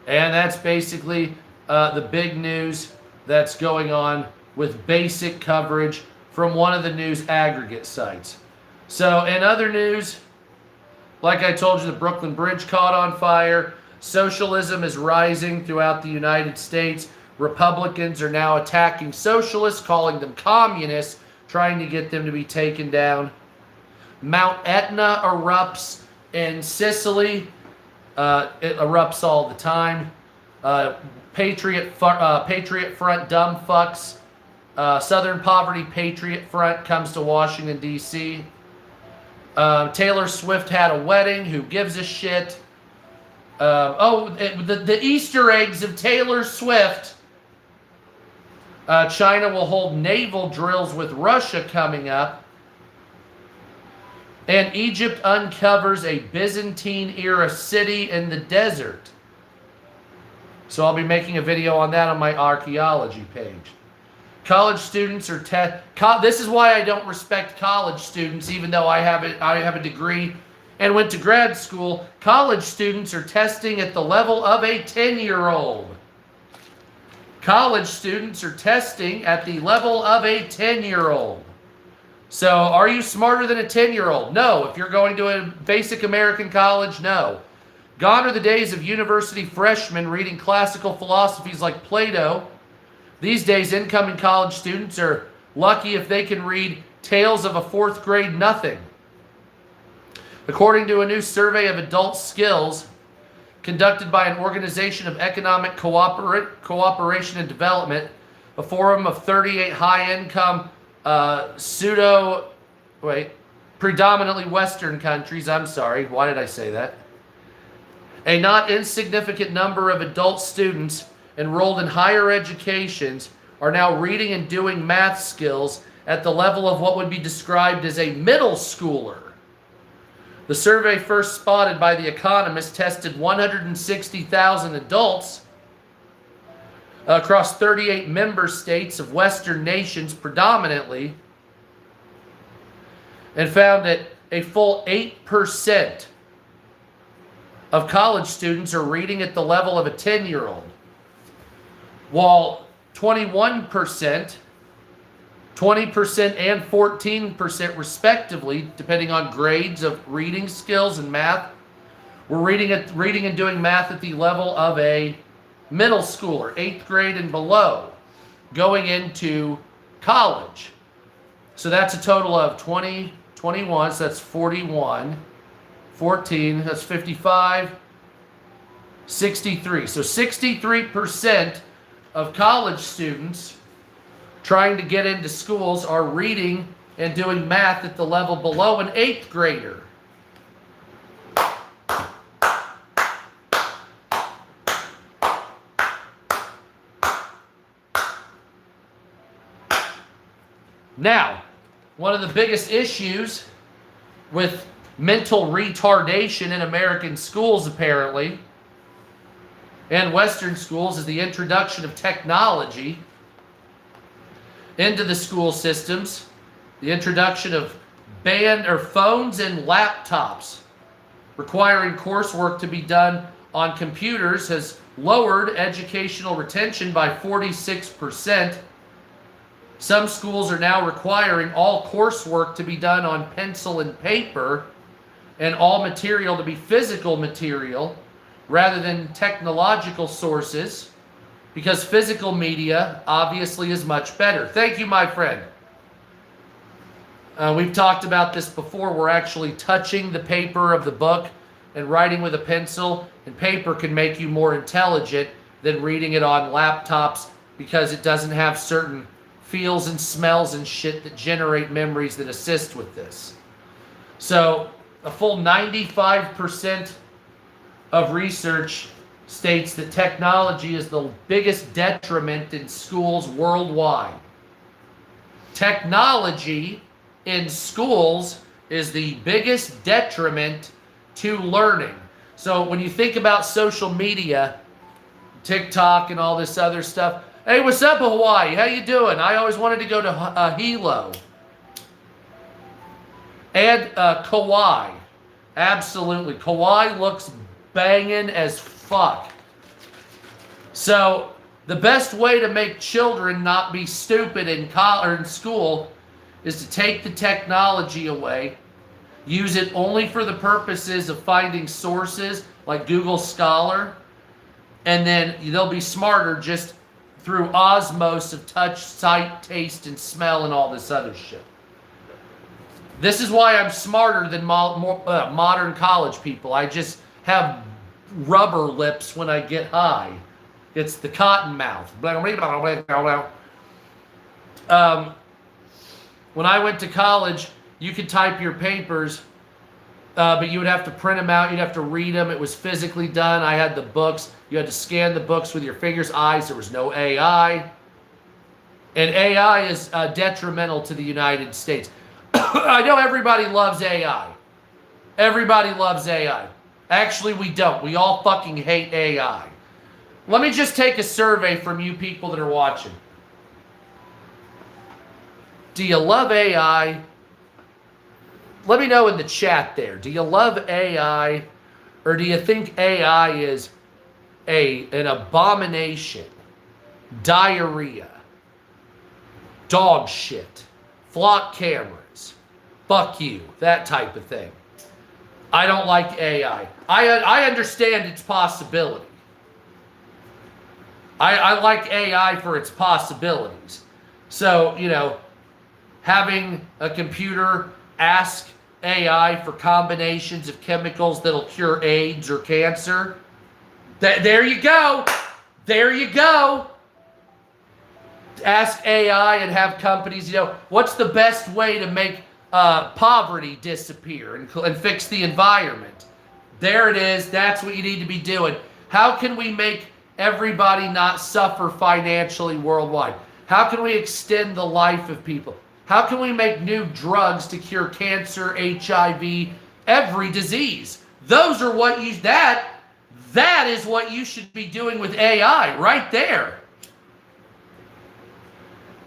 And that's basically the big news that's going on with basic coverage from one of the news aggregate sites. So in other news, like I told you, the Brooklyn Bridge caught on fire. Socialism is rising throughout the United States. Republicans are now attacking socialists, calling them communists, trying to get them to be taken down. Mount Etna erupts in Sicily. It erupts all the time. Patriot Front dumb fucks. Southern Poverty Patriot Front comes to Washington, D.C. Taylor Swift had a wedding. Who gives a shit? The Easter eggs of Taylor Swift. China will hold naval drills with Russia coming up. And Egypt uncovers a Byzantine-era city in the desert. So I'll be making a video on that on my archaeology page. College students are this is why I don't respect college students, even though I have a degree and went to grad school. College students are testing at the level of a 10-year-old. College students are testing at the level of a 10-year-old. So are you smarter than a 10-year-old? No. If you're going to a basic American college, no. Gone are the days of university freshmen reading classical philosophies like Plato. These days, incoming college students are lucky if they can read Tales of a Fourth Grade Nothing. According to a new survey of adult skills conducted by an organization of economic cooperation and development, a forum of 38 high-income predominantly Western countries. I'm sorry, why did I say that? A not insignificant number of adult students enrolled in higher educations are now reading and doing math skills at the level of what would be described as a middle schooler. The survey, first spotted by The Economist, tested 160,000 adults across 38 member states of Western nations predominantly, and found that a full 8% of college students are reading at the level of a 10-year-old, while 21%, 20% and 14% respectively, depending on grades of reading skills and math, were reading and doing math at the level of a middle schooler, 8th grade and below, going into college. So that's a total of 20, 21, so that's 41, 14, that's 55, 63. So 63% of college students trying to get into schools are reading and doing math at the level below an 8th grader. Now, one of the biggest issues with mental retardation in American schools, apparently, and Western schools, is the introduction of technology into the school systems, the introduction of phones and laptops requiring coursework to be done on computers has lowered educational retention by 46%. Some schools are now requiring all coursework to be done on pencil and paper and all material to be physical material rather than technological sources, because physical media obviously is much better. Thank you, my friend. We've talked about this before. We're actually touching the paper of the book and writing with a pencil, and paper can make you more intelligent than reading it on laptops because it doesn't have certain feels and smells and shit that generate memories that assist with this. So a full 95% of research states that technology is the biggest detriment in schools worldwide. Technology in schools is the biggest detriment to learning. So when you think about social media, TikTok and all this other stuff, hey, what's up, Hawaii? How you doing? I always wanted to go to Hilo. And Kauai. Absolutely. Kauai looks banging as fuck. So the best way to make children not be stupid in school is to take the technology away, use it only for the purposes of finding sources like Google Scholar, and then they'll be smarter just through osmosis of touch, sight, taste, and smell and all this other shit. This is why I'm smarter than modern college people. I just have rubber lips when I get high. It's the cotton mouth. When I went to college, you could type your papers, but you would have to print them out. You'd have to read them. It was physically done. I had the books. You had to scan the books with your fingers, eyes. There was no AI. And AI is detrimental to the United States. I know everybody loves AI. Everybody loves AI. Actually, we don't. We all fucking hate AI. Let me just take a survey from you people that are watching. Do you love AI? Let me know in the chat there. Do you love AI, or do you think AI is an abomination, diarrhea, dog shit, flock cameras, fuck you, that type of thing? I don't like AI. I understand its possibility. I like AI for its possibilities. So, having a computer ask AI for combinations of chemicals that'll cure AIDS or cancer. There you go. There you go. Ask AI and have companies, what's the best way to make poverty disappear and fix the environment? There it is. That's what you need to be doing. How can we make everybody not suffer financially worldwide? How can we extend the life of people? How can we make new drugs to cure cancer, HIV, every disease? Those are what that is what you should be doing with AI right there.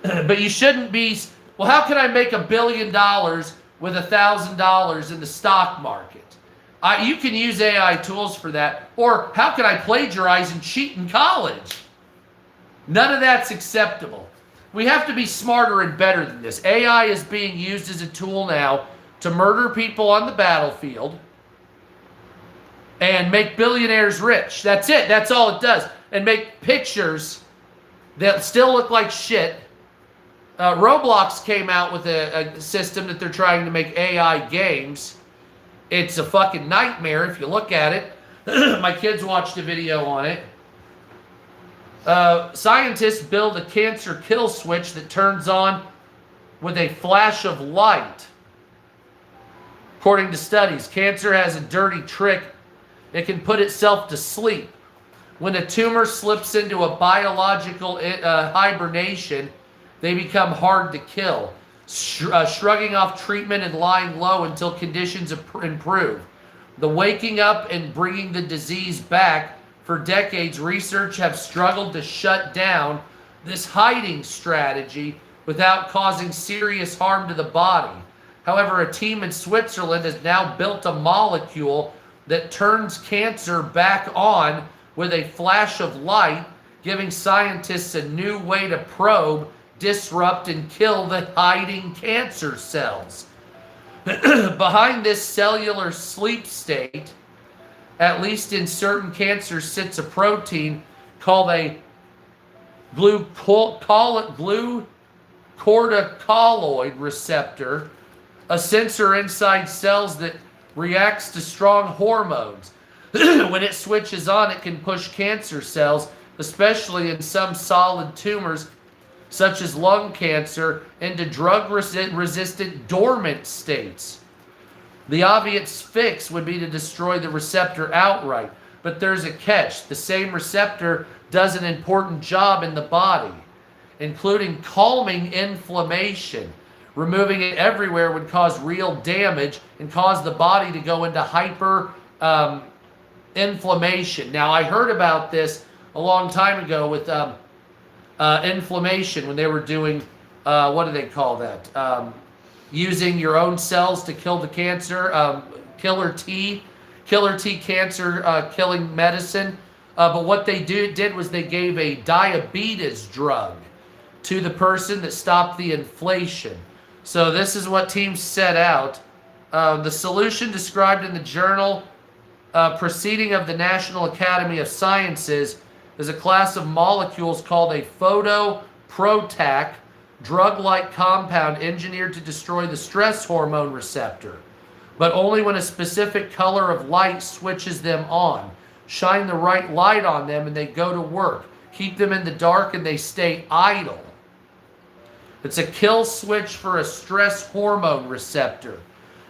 But you shouldn't be, well, how can I make $1 billion with $1,000 in the stock market? You can use AI tools for that. Or how can I plagiarize and cheat in college? None of that's acceptable. We have to be smarter and better than this. AI is being used as a tool now to murder people on the battlefield and make billionaires rich. That's it. That's all it does. And make pictures that still look like shit. Roblox came out with a system that they're trying to make AI games. It's a fucking nightmare if you look at it. My kids watched a video on it. Scientists build a cancer kill switch that turns on with a flash of light. According to studies, cancer has a dirty trick. It can put itself to sleep. When a tumor slips into a biological hibernation, they become hard to kill. shrugging off treatment and lying low until conditions improve. The waking up and bringing the disease back. For decades, research have struggled to shut down this hiding strategy without causing serious harm to the body. However, a team in Switzerland has now built a molecule that turns cancer back on with a flash of light, giving scientists a new way to probe, disrupt, and kill the hiding cancer cells. Behind this cellular sleep state, at least in certain cancers, sits a protein called a glucocorticoid receptor, a sensor inside cells that reacts to strong hormones. When it switches on, it can push cancer cells, especially in some solid tumors such as lung cancer, into drug-resistant dormant states. The obvious fix would be to destroy the receptor outright, but there's a catch. The same receptor does an important job in the body, including calming inflammation. Removing it everywhere would cause real damage and cause the body to go into hyper inflammation. Now, I heard about this a long time ago with inflammation when they were doing, what do they call that? Using your own cells to kill the cancer, killer T cancer killing medicine. But what they did was they gave a diabetes drug to the person that stopped the inflation. So this is what teams set out. The solution described in the journal Proceeding of the National Academy of Sciences is a class of molecules called a photoprotac, drug-like compound engineered to destroy the stress hormone receptor, but only when a specific color of light switches them on. Shine the right light on them and they go to work. Keep them in the dark and they stay idle. It's a kill switch for a stress hormone receptor.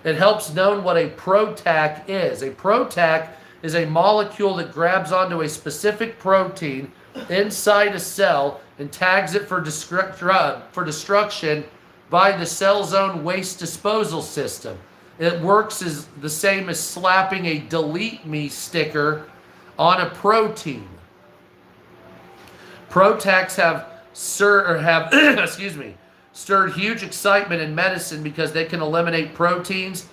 It helps known what a protac is. A protac is a molecule that grabs onto a specific protein inside a cell and tags it for destruction by the cell's own waste disposal system. It works as the same as slapping a delete me sticker on a protein. Protacs have stirred huge excitement in medicine because they can eliminate proteins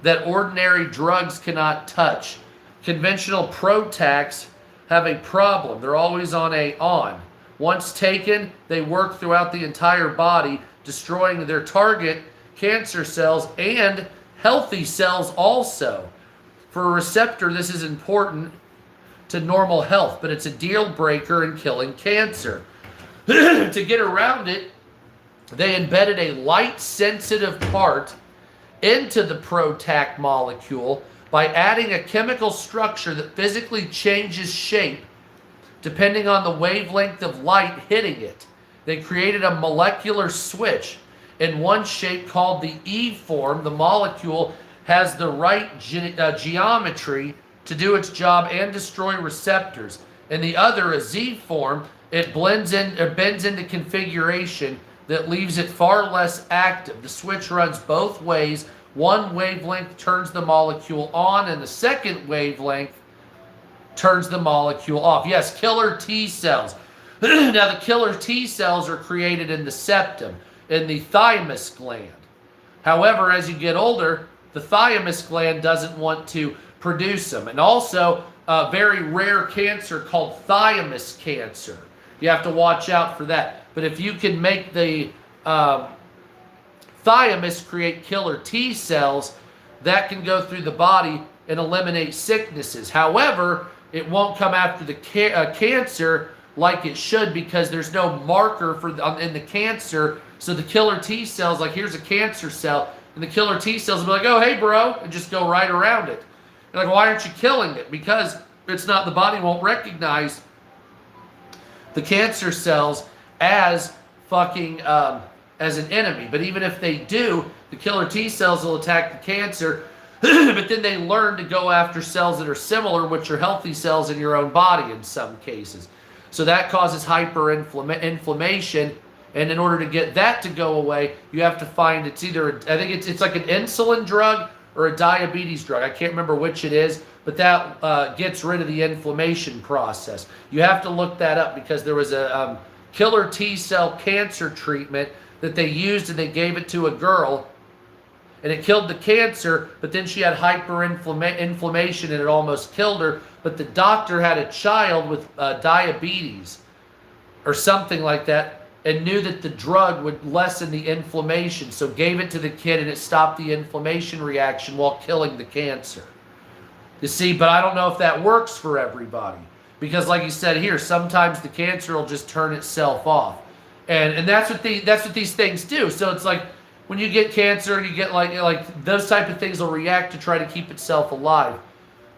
that ordinary drugs cannot touch. Conventional protacs have a problem. They're always on. Once taken, they work throughout the entire body, destroying their target cancer cells and healthy cells also. For a receptor, this is important to normal health, but it's a deal breaker in killing cancer. To get around it, they embedded a light-sensitive part into the protac molecule by adding a chemical structure that physically changes shape depending on the wavelength of light hitting it. They created a molecular switch. In one shape called the E form, the molecule has the right geometry to do its job and destroy receptors. In the other, a Z form, it bends into configuration that leaves it far less active. The switch runs both ways. One wavelength turns the molecule on, and the second wavelength turns the molecule off. Yes, killer T cells. Now, the killer T cells are created in the septum, in the thymus gland. However, as you get older, the thymus gland doesn't want to produce them. And also, a very rare cancer called thymus cancer. You have to watch out for that. But if you can make the thymus create killer T cells, that can go through the body and eliminate sicknesses. However, it won't come after the cancer like it should because there's no marker for in the cancer. So the killer T cells, like here's a cancer cell, and the killer T cells will be like, oh, hey, bro, and just go right around it. You're like, why aren't you killing it? Because it's not, the body won't recognize the cancer cells as fucking, as an enemy. But even if they do, the killer T cells will attack the cancer, but then they learn to go after cells that are similar, which are healthy cells in your own body in some cases. So that causes hyperinflammation And in order to get that to go away, you have to find it's either I think it's like an insulin drug or a diabetes drug. I can't remember which it is, but that gets rid of the inflammation process. You have to look that up because there was a killer T cell cancer treatment that they used and they gave it to a girl and it killed the cancer, but then she had hyperinflammation and it almost killed her. But the doctor had a child with diabetes or something like that and knew that the drug would lessen the inflammation, so gave it to the kid and it stopped the inflammation reaction while killing the cancer. You see, but I don't know if that works for everybody because, like you said here, sometimes the cancer will just turn itself off, and that's what these things do. So it's like when you get cancer, you get like those type of things will react to try to keep itself alive.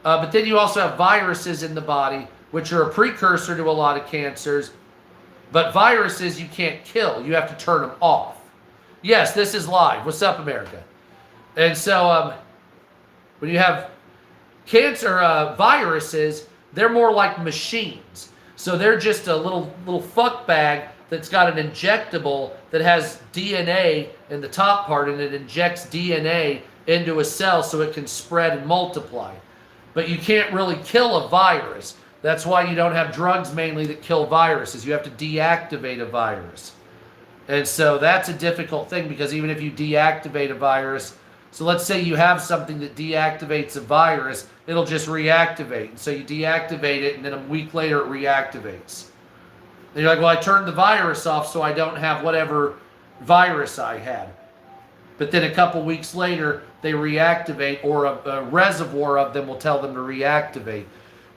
But then you also have viruses in the body, which are a precursor to a lot of cancers. But viruses you can't kill. You have to turn them off. Yes, this is live. What's up, America? And so when you have cancer viruses, they're more like machines. So they're just a little fuck bag that's got an injectable that has DNA in the top part, and it injects DNA into a cell so it can spread and multiply. But you can't really kill a virus. That's why you don't have drugs mainly that kill viruses. You have to deactivate a virus. And so that's a difficult thing because even if you deactivate a virus, so let's say you have something that deactivates a virus, it'll just reactivate. And so you deactivate it and then a week later it reactivates. And you're like, well, I turned the virus off so I don't have whatever virus I had. But then a couple weeks later, they reactivate, or a reservoir of them will tell them to reactivate.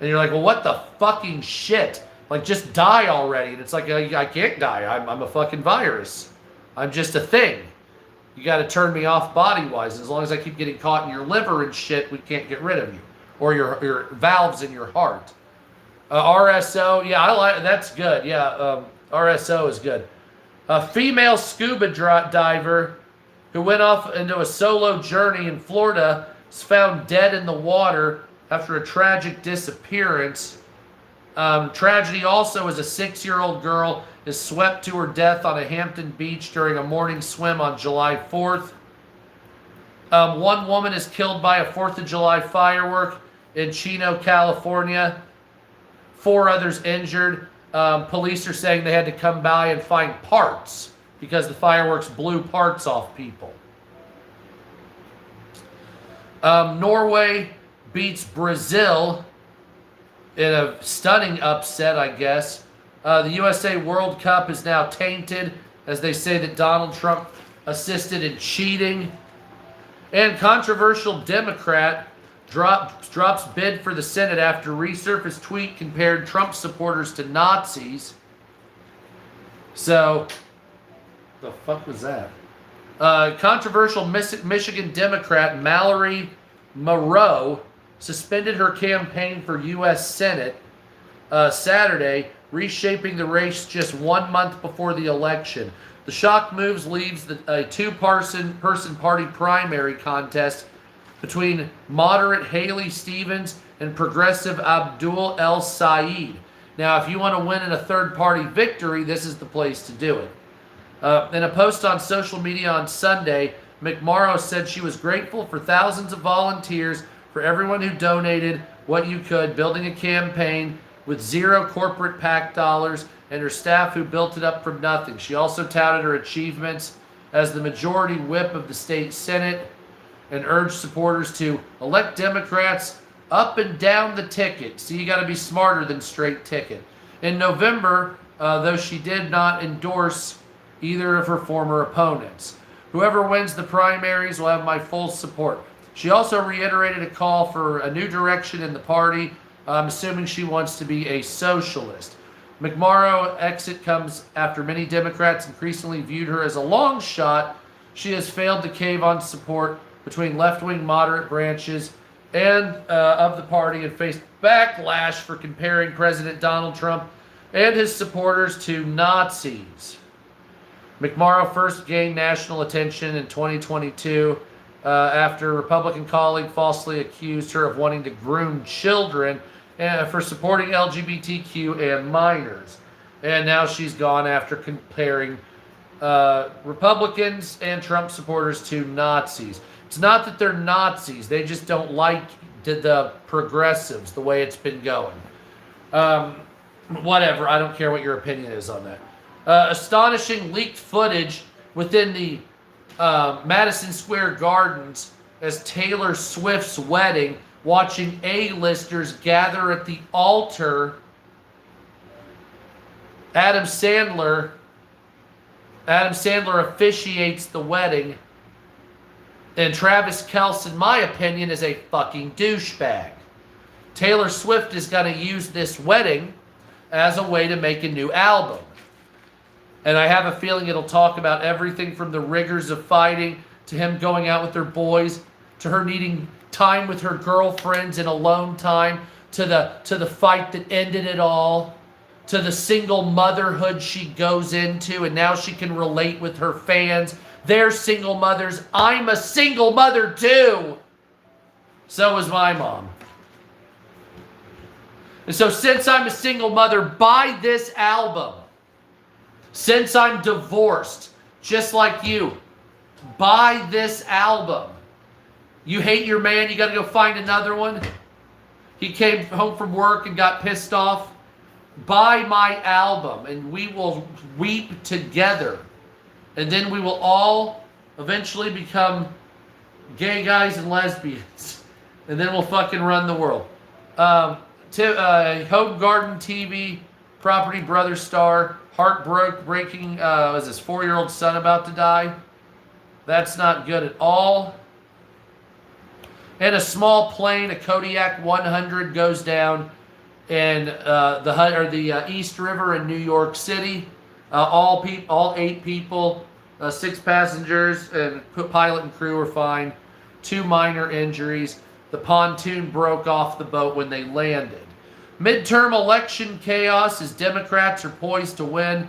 And you're like, well, what the fucking shit? Like, just die already. And it's like, I can't die. I'm a fucking virus. I'm just a thing. You got to turn me off body-wise. As long as I keep getting caught in your liver and shit, we can't get rid of you. Or your valves in your heart. RSO, yeah, I like that's good. Yeah, RSO is good. A female scuba diver who went off into a solo journey in Florida is found dead in the water after a tragic disappearance. Tragedy also is a 6-year-old girl is swept to her death on a Hampton beach during a morning swim on July 4th. One woman is killed by a 4th of July firework in Chino, California. 4 others injured. Police are saying they had to come by and find parts because the fireworks blew parts off people. Norway beats Brazil in a stunning upset, I guess. The USA World Cup is now tainted as they say that Donald Trump assisted in cheating. And controversial Democrat drops bid for the Senate after resurfaced tweet compared Trump supporters to Nazis. So, the fuck was that? Controversial Michigan Democrat Mallory Moreau suspended her campaign for U.S. Senate Saturday, reshaping the race just 1 month before the election. The shock moves leaves a two-person party primary contest between moderate Haley Stevens and progressive Abdul El Sayed. Now, if you want to win in a third-party victory, this is the place to do it. In a post on social media on Sunday, McMorrow said she was grateful for thousands of volunteers, for everyone who donated what you could, building a campaign with zero corporate PAC dollars, and her staff who built it up from nothing. She also touted her achievements as the majority whip of the state Senate and urged supporters to elect Democrats up and down the ticket. So you got to be smarter than straight ticket. In November, though she did not endorse either of her former opponents. Whoever wins the primaries will have my full support. She also reiterated a call for a new direction in the party. I'm assuming she wants to be a socialist. McMorrow's exit comes after many Democrats increasingly viewed her as a long shot. She has failed to cave on support between left-wing moderate branches and of the party and faced backlash for comparing President Donald Trump and his supporters to Nazis. McMorrow first gained national attention in 2022 after a Republican colleague falsely accused her of wanting to groom children for supporting LGBTQ and minors. And now she's gone after comparing Republicans and Trump supporters to Nazis. It's not that they're Nazis. They just don't like the progressives, the way it's been going. Um, Whatever. I don't care what your opinion is on that. Astonishing leaked footage within the Madison Square Gardens as Taylor Swift's wedding, watching A-listers gather at the altar. Adam Sandler officiates the wedding, and Travis Kelce, in my opinion, is a fucking douchebag. Taylor Swift is going to use this wedding as a way to make a new album. And I have a feeling it'll talk about everything from the rigors of fighting, to him going out with their boys, to her needing time with her girlfriends and alone time, to the fight that ended it all, to the single motherhood she goes into, and now she can relate with her fans. They're single mothers. I'm a single mother too. So is my mom. And so since I'm a single mother, buy this album. Since I'm divorced, just like you, buy this album. You hate your man, you got to go find another one. He came home from work and got pissed off. Buy my album and we will weep together. And then we will all eventually become gay guys and lesbians. And then we'll fucking run the world. Home Garden TV property brother star, heartbreaking, was his 4-year-old son about to die? That's not good at all. And a small plane, a Kodiak 100, goes down in the East River in New York City. All 8 people, 6 passengers, and pilot and crew were fine. 2 minor injuries. The pontoon broke off the boat when they landed. Midterm election chaos as Democrats are poised to win.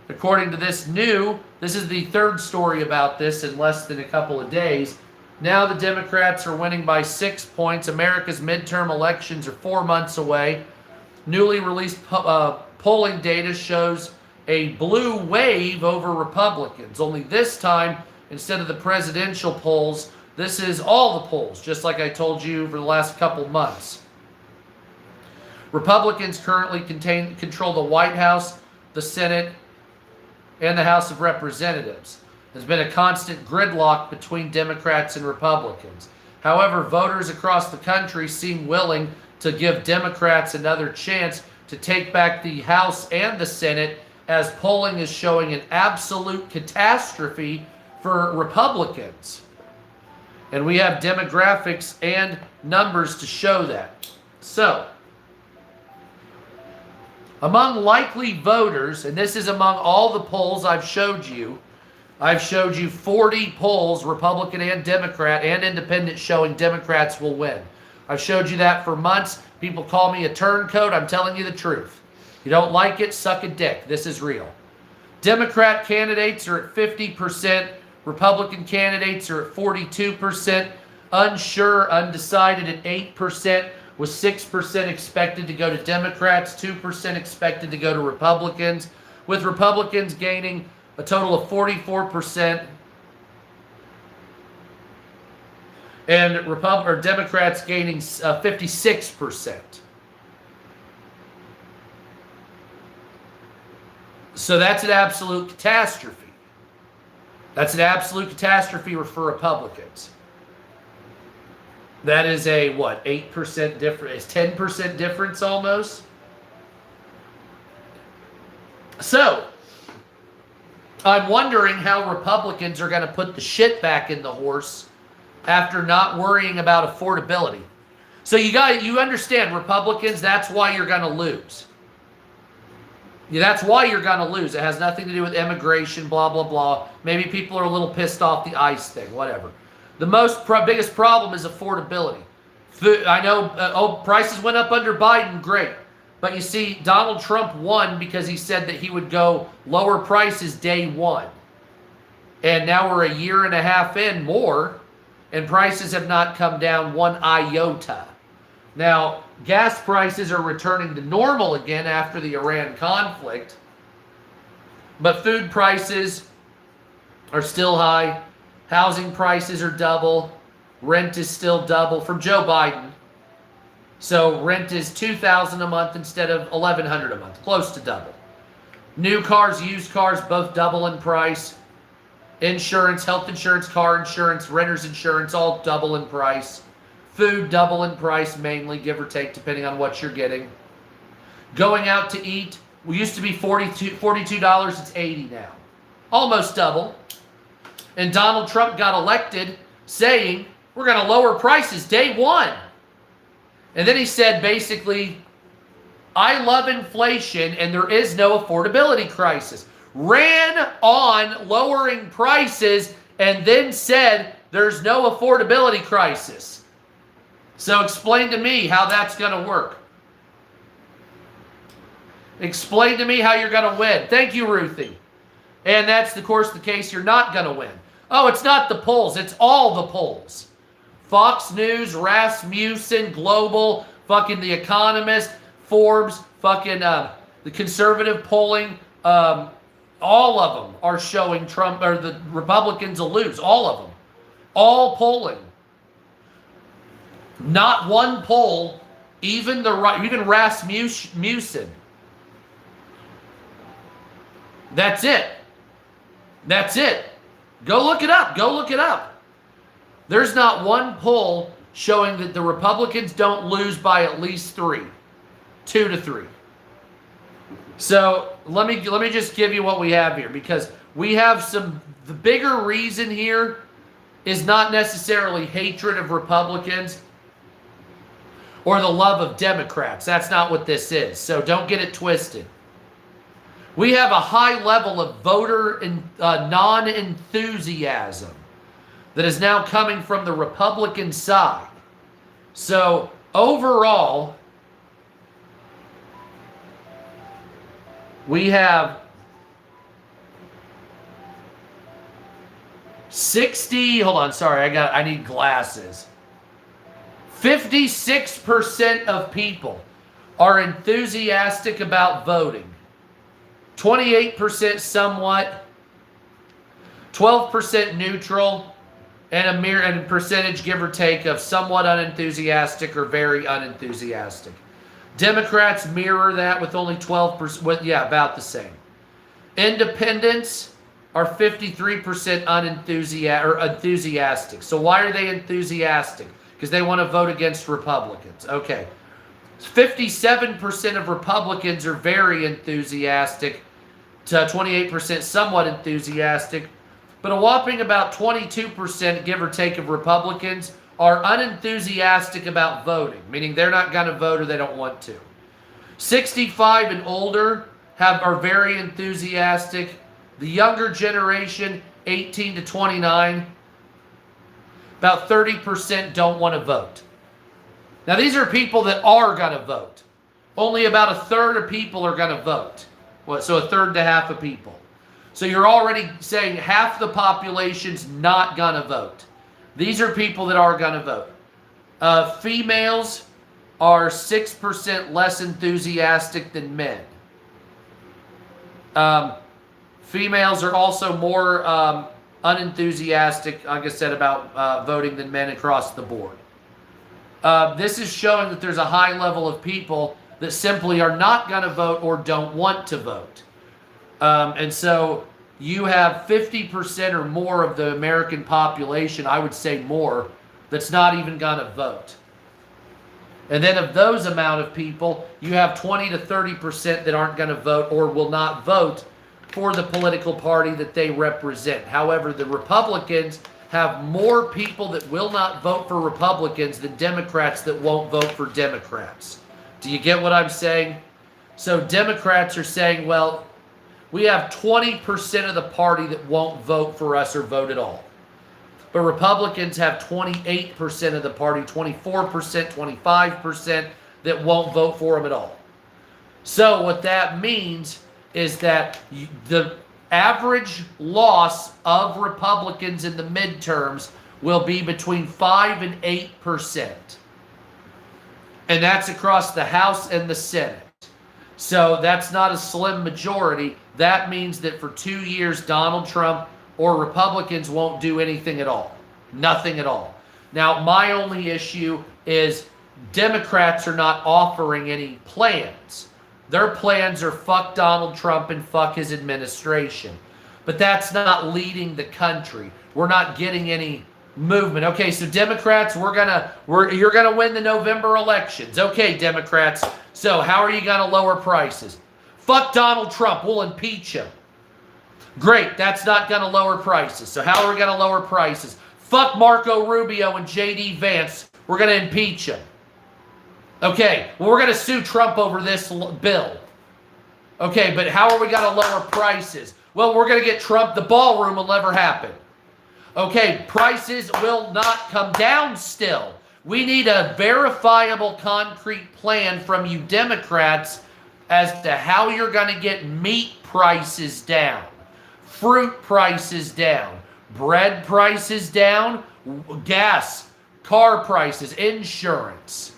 According to this is the 3rd story about this in less than a couple of days. Now the Democrats are winning by 6 points. America's midterm elections are 4 months away. Newly released polling data shows a blue wave over Republicans. Only this time, instead of the presidential polls, this is all the polls, just like I told you for the last couple months. Republicans currently control the White House, the Senate, and the House of Representatives. There's been a constant gridlock between Democrats and Republicans. However, voters across the country seem willing to give Democrats another chance to take back the House and the Senate, as polling is showing an absolute catastrophe for Republicans. And we have demographics and numbers to show that. So, among likely voters, and this is among all the polls I've showed you 40 polls, Republican and Democrat and independent, showing Democrats will win. I've showed you that for months. People call me a turncoat. I'm telling you the truth. You don't like it, suck a dick. This is real. Democrat candidates are at 50%. Republican candidates are at 42%. Unsure, undecided at 8%. With 6% expected to go to Democrats, 2% expected to go to Republicans, with Republicans gaining a total of 44%, and Democrats gaining 56%. So that's an absolute catastrophe. That's an absolute catastrophe for Republicans. That is a, 8% difference? It's 10% difference almost. So, I'm wondering how Republicans are going to put the shit back in the horse after not worrying about affordability. So you understand, Republicans, that's why you're going to lose. Yeah, that's why you're going to lose. It has nothing to do with immigration, blah, blah, blah. Maybe people are a little pissed off the ICE thing, whatever. The biggest problem is affordability. I know, prices went up under Biden, great. But you see, Donald Trump won because he said that he would go lower prices day one. And now we're a year and a half in more, and prices have not come down one iota. Now, gas prices are returning to normal again after the Iran conflict. But food prices are still high. Housing prices are double. Rent is still double from Joe Biden. So rent is $2,000 a month instead of $1,100 a month, close to double. New cars, used cars, both double in price. Insurance, health insurance, car insurance, renter's insurance, all double in price. Food double in price, mainly, give or take, depending on what you're getting. Going out to eat, we used to be $42, it's $80 now. Almost double. And Donald Trump got elected saying, we're going to lower prices day one. And then he said, basically, I love inflation and there is no affordability crisis. Ran on lowering prices and then said there's no affordability crisis. So explain to me how that's going to work. Explain to me how you're going to win. Thank you, Ruthie. And that's, of course, the case you're not going to win. Oh, it's not the polls. It's all the polls. Fox News, Rasmussen, Global, fucking The Economist, Forbes, fucking the conservative polling, all of them are showing Trump, or the Republicans will lose. All of them. All polling. Not one poll, even Rasmussen. That's it. That's it. Go look it up. Go look it up. There's not one poll showing that the Republicans don't lose by at least 2 to 3. So let me just give you what we have here, because we have the bigger reason here is not necessarily hatred of Republicans or the love of Democrats. That's not what this is. So don't get it twisted. We have a high level of voter non-enthusiasm that is now coming from the Republican side. So overall, we have 60, hold on, sorry, I need glasses. 56% of people are enthusiastic about voting. 28% somewhat, 12% neutral, and a percentage, give or take, of somewhat unenthusiastic or very unenthusiastic. Democrats mirror that with only 12%, yeah, about the same. Independents are 53% enthusiastic. So why are they enthusiastic? Because they want to vote against Republicans. Okay. 57% of Republicans are very enthusiastic, to 28% somewhat enthusiastic, but a whopping about 22%, give or take, of Republicans are unenthusiastic about voting, meaning they're not going to vote or they don't want to. 65 and older are very enthusiastic. The younger generation, 18 to 29, about 30% don't want to vote. Now, these are people that are going to vote. Only about a third of people are going to vote. So a third to half of people. So you're already saying half the population's not going to vote. These are people that are going to vote. Females are 6% less enthusiastic than men. Females are also more unenthusiastic, like I said, about voting than men across the board. This is showing that there's a high level of people that simply are not going to vote or don't want to vote. And so you have 50% or more of the American population, I would say more, that's not even going to vote. And then of those amount of people, you have 20 to 30% that aren't going to vote or will not vote for the political party that they represent. However, the Republicans have more people that will not vote for Republicans than Democrats that won't vote for Democrats. Do you get what I'm saying? So Democrats are saying, well, we have 20% of the party that won't vote for us or vote at all. But Republicans have 28% of the party, 24%, 25% that won't vote for them at all. So what that means is that the average loss of Republicans in the midterms will be between 5 and 8%. And that's across the House and the Senate. So that's not a slim majority. That means that for 2 years, Donald Trump or Republicans won't do anything at all. Nothing at all. Now, my only issue is Democrats are not offering any plans. Their plans are fuck Donald Trump and fuck his administration. But that's not leading the country. We're not getting any movement. Okay, so Democrats, you're gonna win the November elections. Okay, Democrats. So how are you gonna lower prices? Fuck Donald Trump. We'll impeach him. Great, that's not gonna lower prices. So how are we gonna lower prices? Fuck Marco Rubio and J.D. Vance. We're gonna impeach him. Okay, well, we're going to sue Trump over this bill. Okay, but how are we going to lower prices? Well, we're going to get Trump. The ballroom will never happen. Okay, prices will not come down still. We need a verifiable, concrete plan from you Democrats as to how you're going to get meat prices down, fruit prices down, bread prices down, gas, car prices, insurance.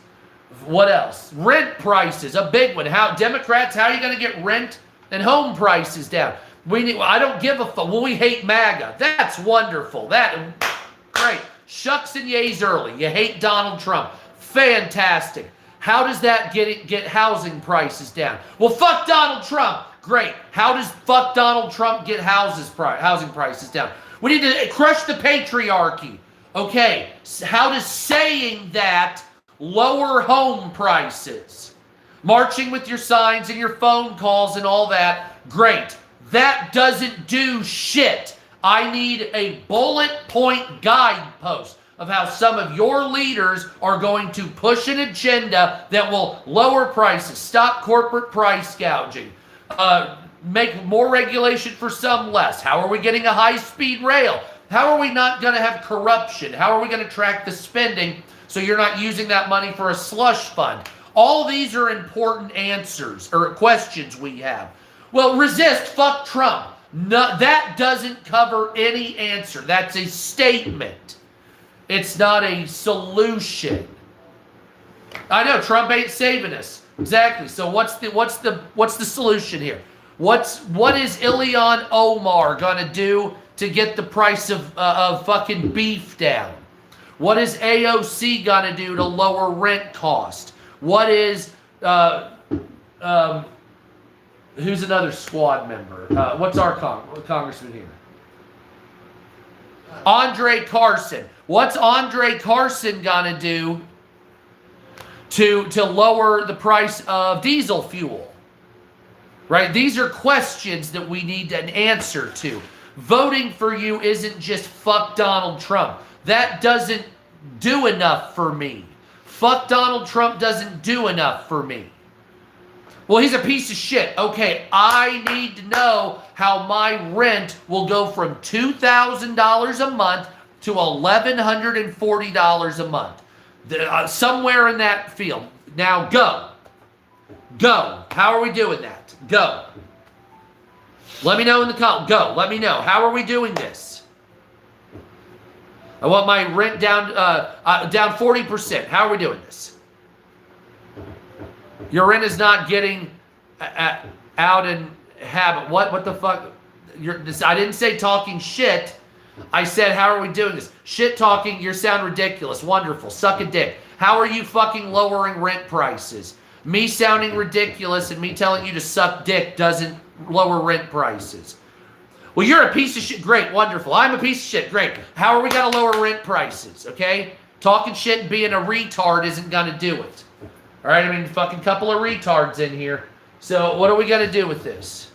What else? Rent prices, a big one. Democrats, how are you going to get rent and home prices down? I don't give a fuck. Well, we hate MAGA. That's wonderful. Great. Shucks and yays early. You hate Donald Trump. Fantastic. How does that get housing prices down? Well, fuck Donald Trump. Great. How does fuck Donald Trump get housing prices down? We need to crush the patriarchy. Okay. How does saying that lower home prices? Marching with your signs and your phone calls and all that, great. That doesn't do shit. I need a bullet point guidepost of how some of your leaders are going to push an agenda that will lower prices, stop corporate price gouging, make more regulation for some less. How are we getting a high-speed rail? How are we not going to have corruption? How are we going to track the spending so you're not using that money for a slush fund? All these are important answers or questions we have. Well, resist, fuck Trump. No, that doesn't cover any answer. That's a statement. It's not a solution. I know Trump ain't saving us. Exactly. So what's the solution here? What is Ilhan Omar gonna do to get the price of fucking beef down? What is AOC gonna do to lower rent cost? What is who's another squad member? What's our congressman here? Andre Carson. What's Andre Carson gonna do to lower the price of diesel fuel? Right? These are questions that we need an answer to. Voting for you isn't just fuck Donald Trump. That doesn't do enough for me. Fuck Donald Trump doesn't do enough for me. Well, he's a piece of shit. Okay, I need to know how my rent will go from $2,000 a month to $1,140 a month. Somewhere in that field. Now go. Go. How are we doing that? Go. Let me know in the comments. Go. Let me know. How are we doing this? I want my rent down 40%. How are we doing this? Your rent is not getting out in habit. What the fuck? I didn't say talking shit. I said, how are we doing this? Shit talking, you sound ridiculous. Wonderful. Suck a dick. How are you fucking lowering rent prices? Me sounding ridiculous and me telling you to suck dick doesn't lower rent prices. Well, you're a piece of shit. Great. Wonderful. I'm a piece of shit. Great. How are we going to lower rent prices? Okay? Talking shit and being a retard isn't going to do it. All right? I mean, fucking couple of retards in here. So what are we going to do with this?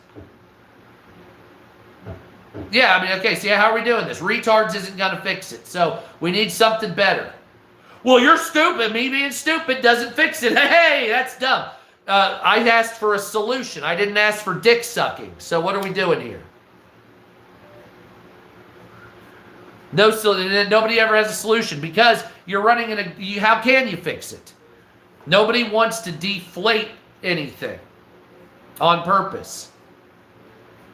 Yeah, I mean, okay, see, how are we doing this? Retards isn't going to fix it. So we need something better. Well, you're stupid. Me being stupid doesn't fix it. Hey, that's dumb. I asked for a solution. I didn't ask for dick sucking. So what are we doing here? No solution. Nobody ever has a solution because you're running in a. How can you fix it? Nobody wants to deflate anything on purpose.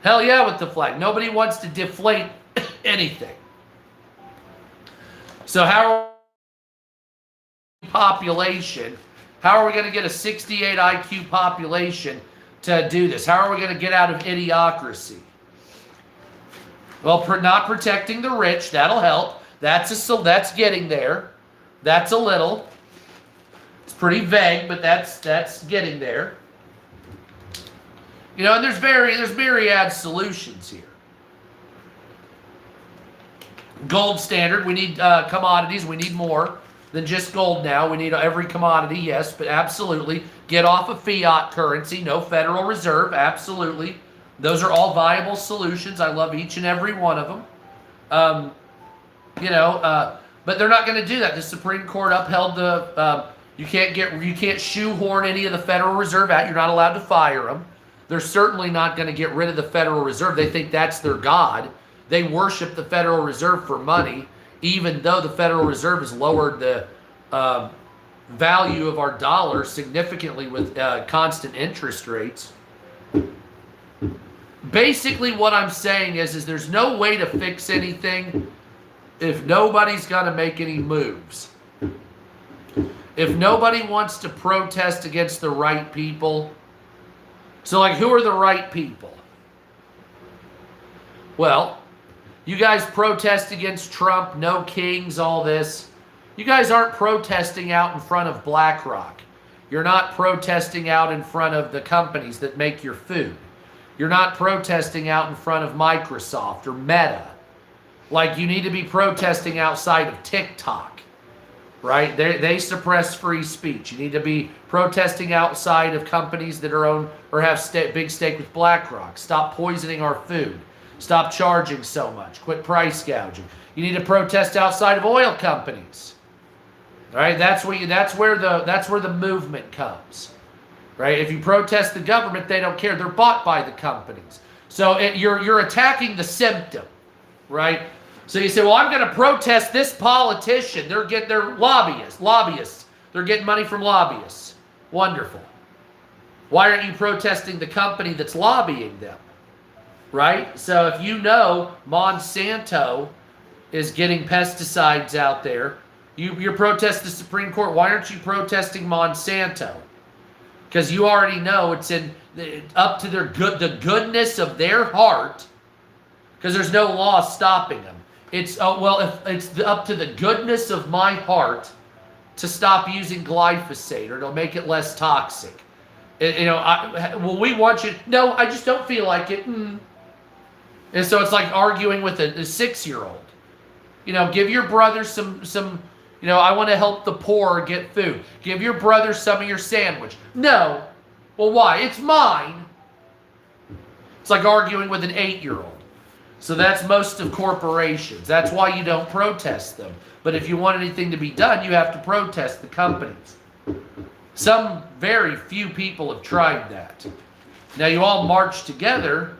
Hell yeah, with the flag. Nobody wants to deflate anything. So how are population? How are we going to get a 68 IQ population to do this? How are we going to get out of idiocracy? Well, not protecting the rich, that'll help. That's getting there. That's a little. It's pretty vague, but that's getting there. You know, and there's myriad solutions here. Gold standard, we need commodities, we need more than just gold now. We need every commodity, yes, but absolutely. Get off of fiat currency, no Federal Reserve, absolutely. Those are all viable solutions. I love each and every one of them. But they're not going to do that. The Supreme Court upheld the you can't shoehorn any of the Federal Reserve out. You're not allowed to fire them. They're certainly not going to get rid of the Federal Reserve. They think that's their god. They worship the Federal Reserve for money, even though the Federal Reserve has lowered the value of our dollar significantly with constant interest rates. Basically, what I'm saying is there's no way to fix anything if nobody's going to make any moves. If nobody wants to protest against the right people. So, like, who are the right people? Well, you guys protest against Trump, no kings, all this. You guys aren't protesting out in front of BlackRock. You're not protesting out in front of the companies that make your food. You're not protesting out in front of Microsoft or Meta. Like, you need to be protesting outside of TikTok, right? They suppress free speech. You need to be protesting outside of companies that are owned or have big stake with BlackRock. Stop poisoning our food. Stop charging so much. Quit price gouging. You need to protest outside of oil companies. All right, that's where the movement comes. Right? If you protest the government, they don't care. They're bought by the companies. So you're attacking the symptom, right? So you say, well, I'm going to protest this politician. They're lobbyists. They're getting money from lobbyists. Wonderful. Why aren't you protesting the company that's lobbying them? Right? So if you know Monsanto is getting pesticides out there, you're protesting the Supreme Court. Why aren't you protesting Monsanto? Because you already know it's up to the goodness of their heart, because there's no law stopping them. It's if it's up to the goodness of my heart to stop using glyphosate, or it'll make it less toxic. We want you. No, I just don't feel like it. And so it's like arguing with a 6-year-old. Give your brother some. I want to help the poor get food. Give your brother some of your sandwich. No. Well, why? It's mine. It's like arguing with an 8-year-old. So that's most of corporations. That's why you don't protest them. But if you want anything to be done, you have to protest the companies. Some very few people have tried that. Now, you all march together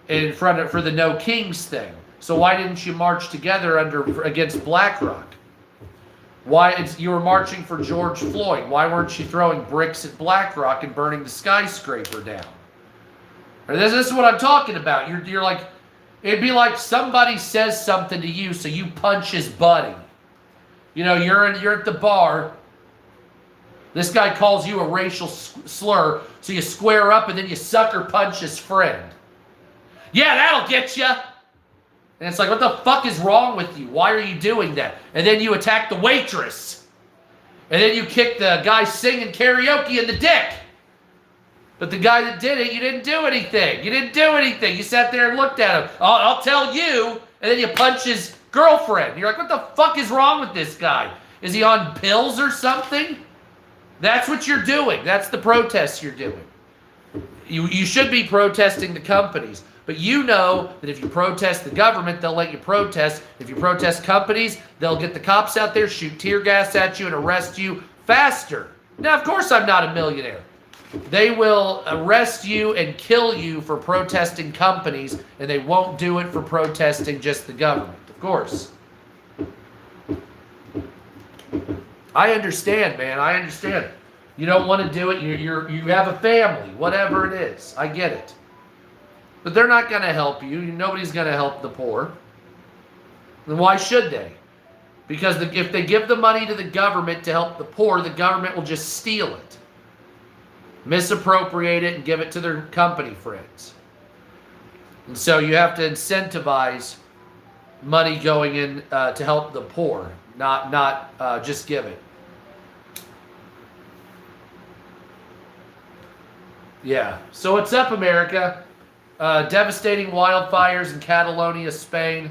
for the No Kings thing. So why didn't you march together against BlackRock? You were marching for George Floyd. Why weren't you throwing bricks at BlackRock and burning the skyscraper down? This is what I'm talking about. You're like, it'd be like somebody says something to you, so you punch his buddy. You're at the bar. This guy calls you a racial slur, so you square up and then you sucker punch his friend. Yeah, that'll get you. And it's like, what the fuck is wrong with you? Why are you doing that? And then you attack the waitress. And then you kick the guy singing karaoke in the dick. But the guy that did it, you didn't do anything. You sat there and looked at him. I'll tell you. And then you punch his girlfriend. You're like, what the fuck is wrong with this guy? Is he on pills or something? That's what you're doing. That's the protests you're doing. You should be protesting the companies. But you know that if you protest the government, they'll let you protest. If you protest companies, they'll get the cops out there, shoot tear gas at you, and arrest you faster. Now, of course, I'm not a millionaire. They will arrest you and kill you for protesting companies, and they won't do it for protesting just the government. Of course. I understand, man. I understand. You don't want to do it. You have a family, whatever it is. I get it. But they're not going to help you. Nobody's going to help the poor. Then why should they? Because if they give the money to the government to help the poor, the government will just steal it, misappropriate it, and give it to their company friends. And so you have to incentivize money going in to help the poor, not just give it. Yeah. So what's up, America? Devastating wildfires in Catalonia, Spain.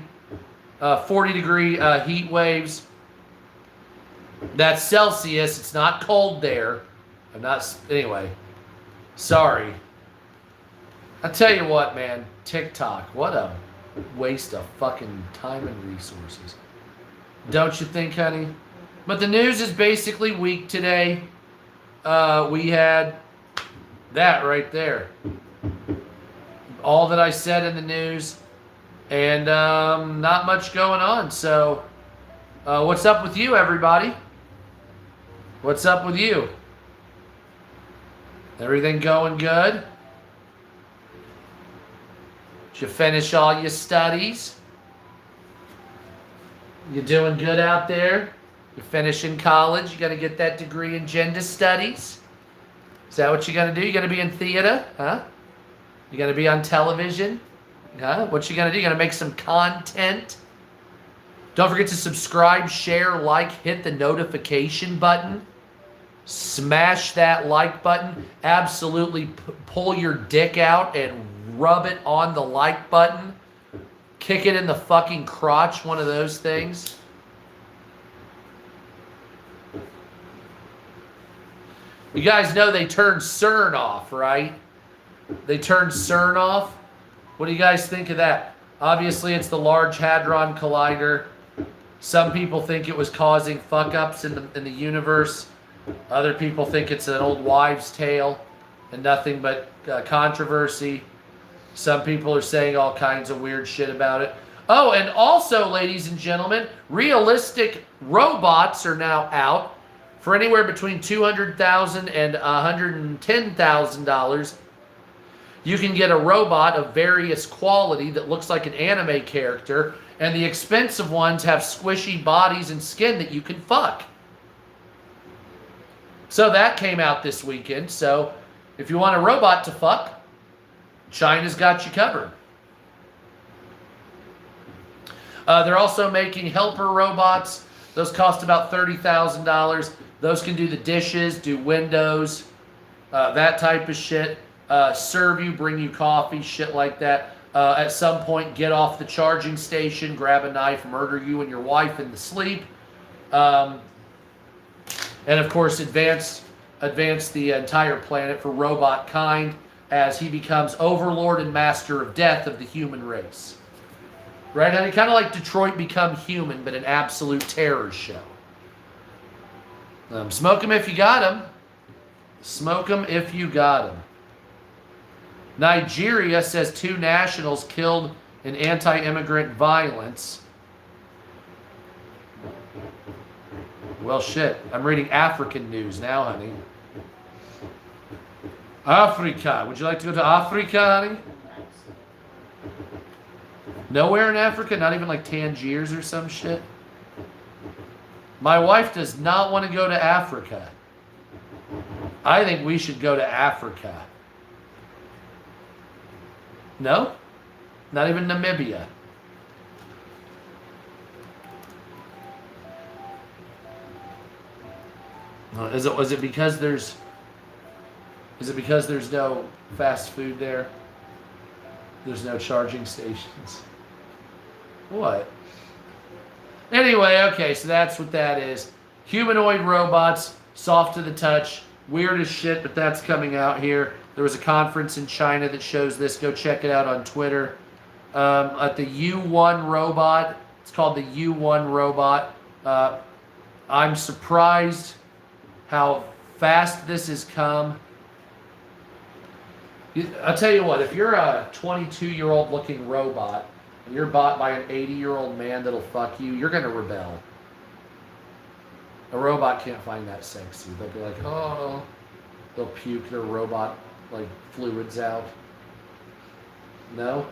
40-degree heat waves. That's Celsius. It's not cold there. I'm not. Anyway. Sorry. I tell you what, man. TikTok. What a waste of fucking time and resources. Don't you think, honey? But the news is basically weak today. We had that right there. All that I said in the news. And not much going on. So, what's up with you, everybody? What's up with you? Everything going good? Did you finish all your studies? You doing good out there? You're finishing college? You gonna get that degree in gender studies? Is that what you're gonna do? You gonna be in theater? Huh? You gonna be on television? Huh? What you gonna do? You gonna make some content? Don't forget to subscribe, share, like, hit the notification button. Smash that like button. Absolutely pull your dick out and rub it on the like button. Kick it in the fucking crotch, one of those things. You guys know they turned CERN off, right? They turned CERN off. What do you guys think of that? Obviously, it's the Large Hadron Collider. Some people think it was causing fuck-ups in the universe. Other people think it's an old wives' tale and nothing but controversy. Some people are saying all kinds of weird shit about it. Oh, and also, ladies and gentlemen, realistic robots are now out for anywhere between $200,000 and $110,000. You can get a robot of various quality that looks like an anime character, and the expensive ones have squishy bodies and skin that you can fuck. So that came out this weekend. So if you want a robot to fuck, China's got you covered. They're also making helper robots. Those cost about $30,000. Those can do the dishes, do windows, that type of shit. Serve you, bring you coffee, shit like that. At some point, get off the charging station, grab a knife, murder you and your wife in the sleep. And of course, advance the entire planet for robot kind as he becomes overlord and master of death of the human race. Right, honey? Kind of like Detroit Become Human, but an absolute terror show. Smoke them if you got them. Smoke them if you got them. Nigeria says 2 nationals killed in anti-immigrant violence. Well, shit. I'm reading African news now, honey. Africa. Would you like to go to Africa, honey? Nowhere in Africa? Not even like Tangiers or some shit? My wife does not want to go to Africa. I think we should go to Africa. No? Not even Namibia. Is it because there's no fast food there? There's no charging stations. What? Anyway, okay, so that's what that is. Humanoid robots, soft to the touch, weird as shit, but that's coming out here. There was a conference in China that shows this. Go check it out on Twitter. At the U1 robot, it's called the U1 robot. I'm surprised how fast this has come. I'll tell you what, if you're a 22-year-old looking robot and you're bought by an 80-year-old man that'll fuck you, you're going to rebel. A robot can't find that sexy. They'll be like, oh, they'll puke their robot like fluids out. No?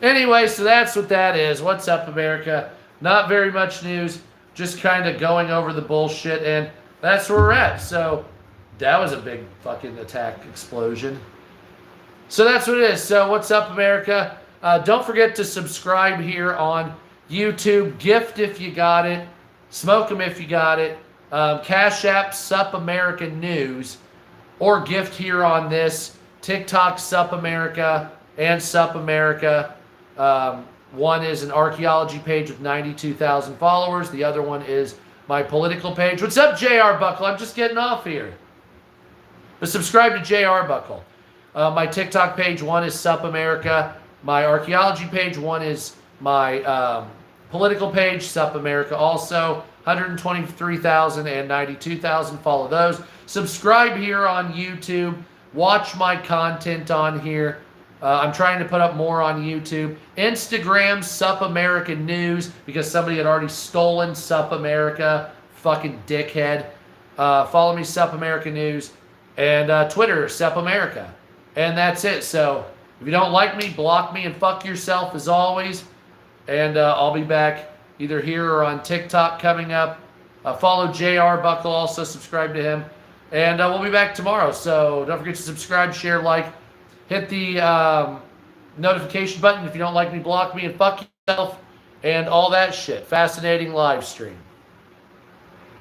Anyway, so that's what that is. What's up, America? Not very much news. Just kind of going over the bullshit, and that's where we're at. So that was a big fucking attack explosion. So that's what it is. So what's up, America? Don't forget to subscribe here on YouTube. Gift if you got it. Smoke 'em if you got it. Cash App Sup America News, or gift here on this TikTok Sup America and Sup America. One is an archaeology page with 92,000 followers. The other one is my political page. What's up, JR Buckle? I'm just getting off here. But subscribe to JR Buckle. My TikTok page, one is Sup America. My archaeology page, one is my political page, Sup America also. 123,000 and 92,000. Follow those. Subscribe here on YouTube. Watch my content on here. I'm trying to put up more on YouTube. Instagram, Sup America News, because somebody had already stolen Sup America. Fucking dickhead. Follow me, Sup America News. And Twitter, Sup America. And that's it. So if you don't like me, block me and fuck yourself as always. And I'll be back either here or on TikTok coming up. Follow JR Buckle, also subscribe to him. And we'll be back tomorrow. So don't forget to subscribe, share, like, hit the notification button if you don't like me, block me, and fuck yourself, and all that shit. Fascinating live stream.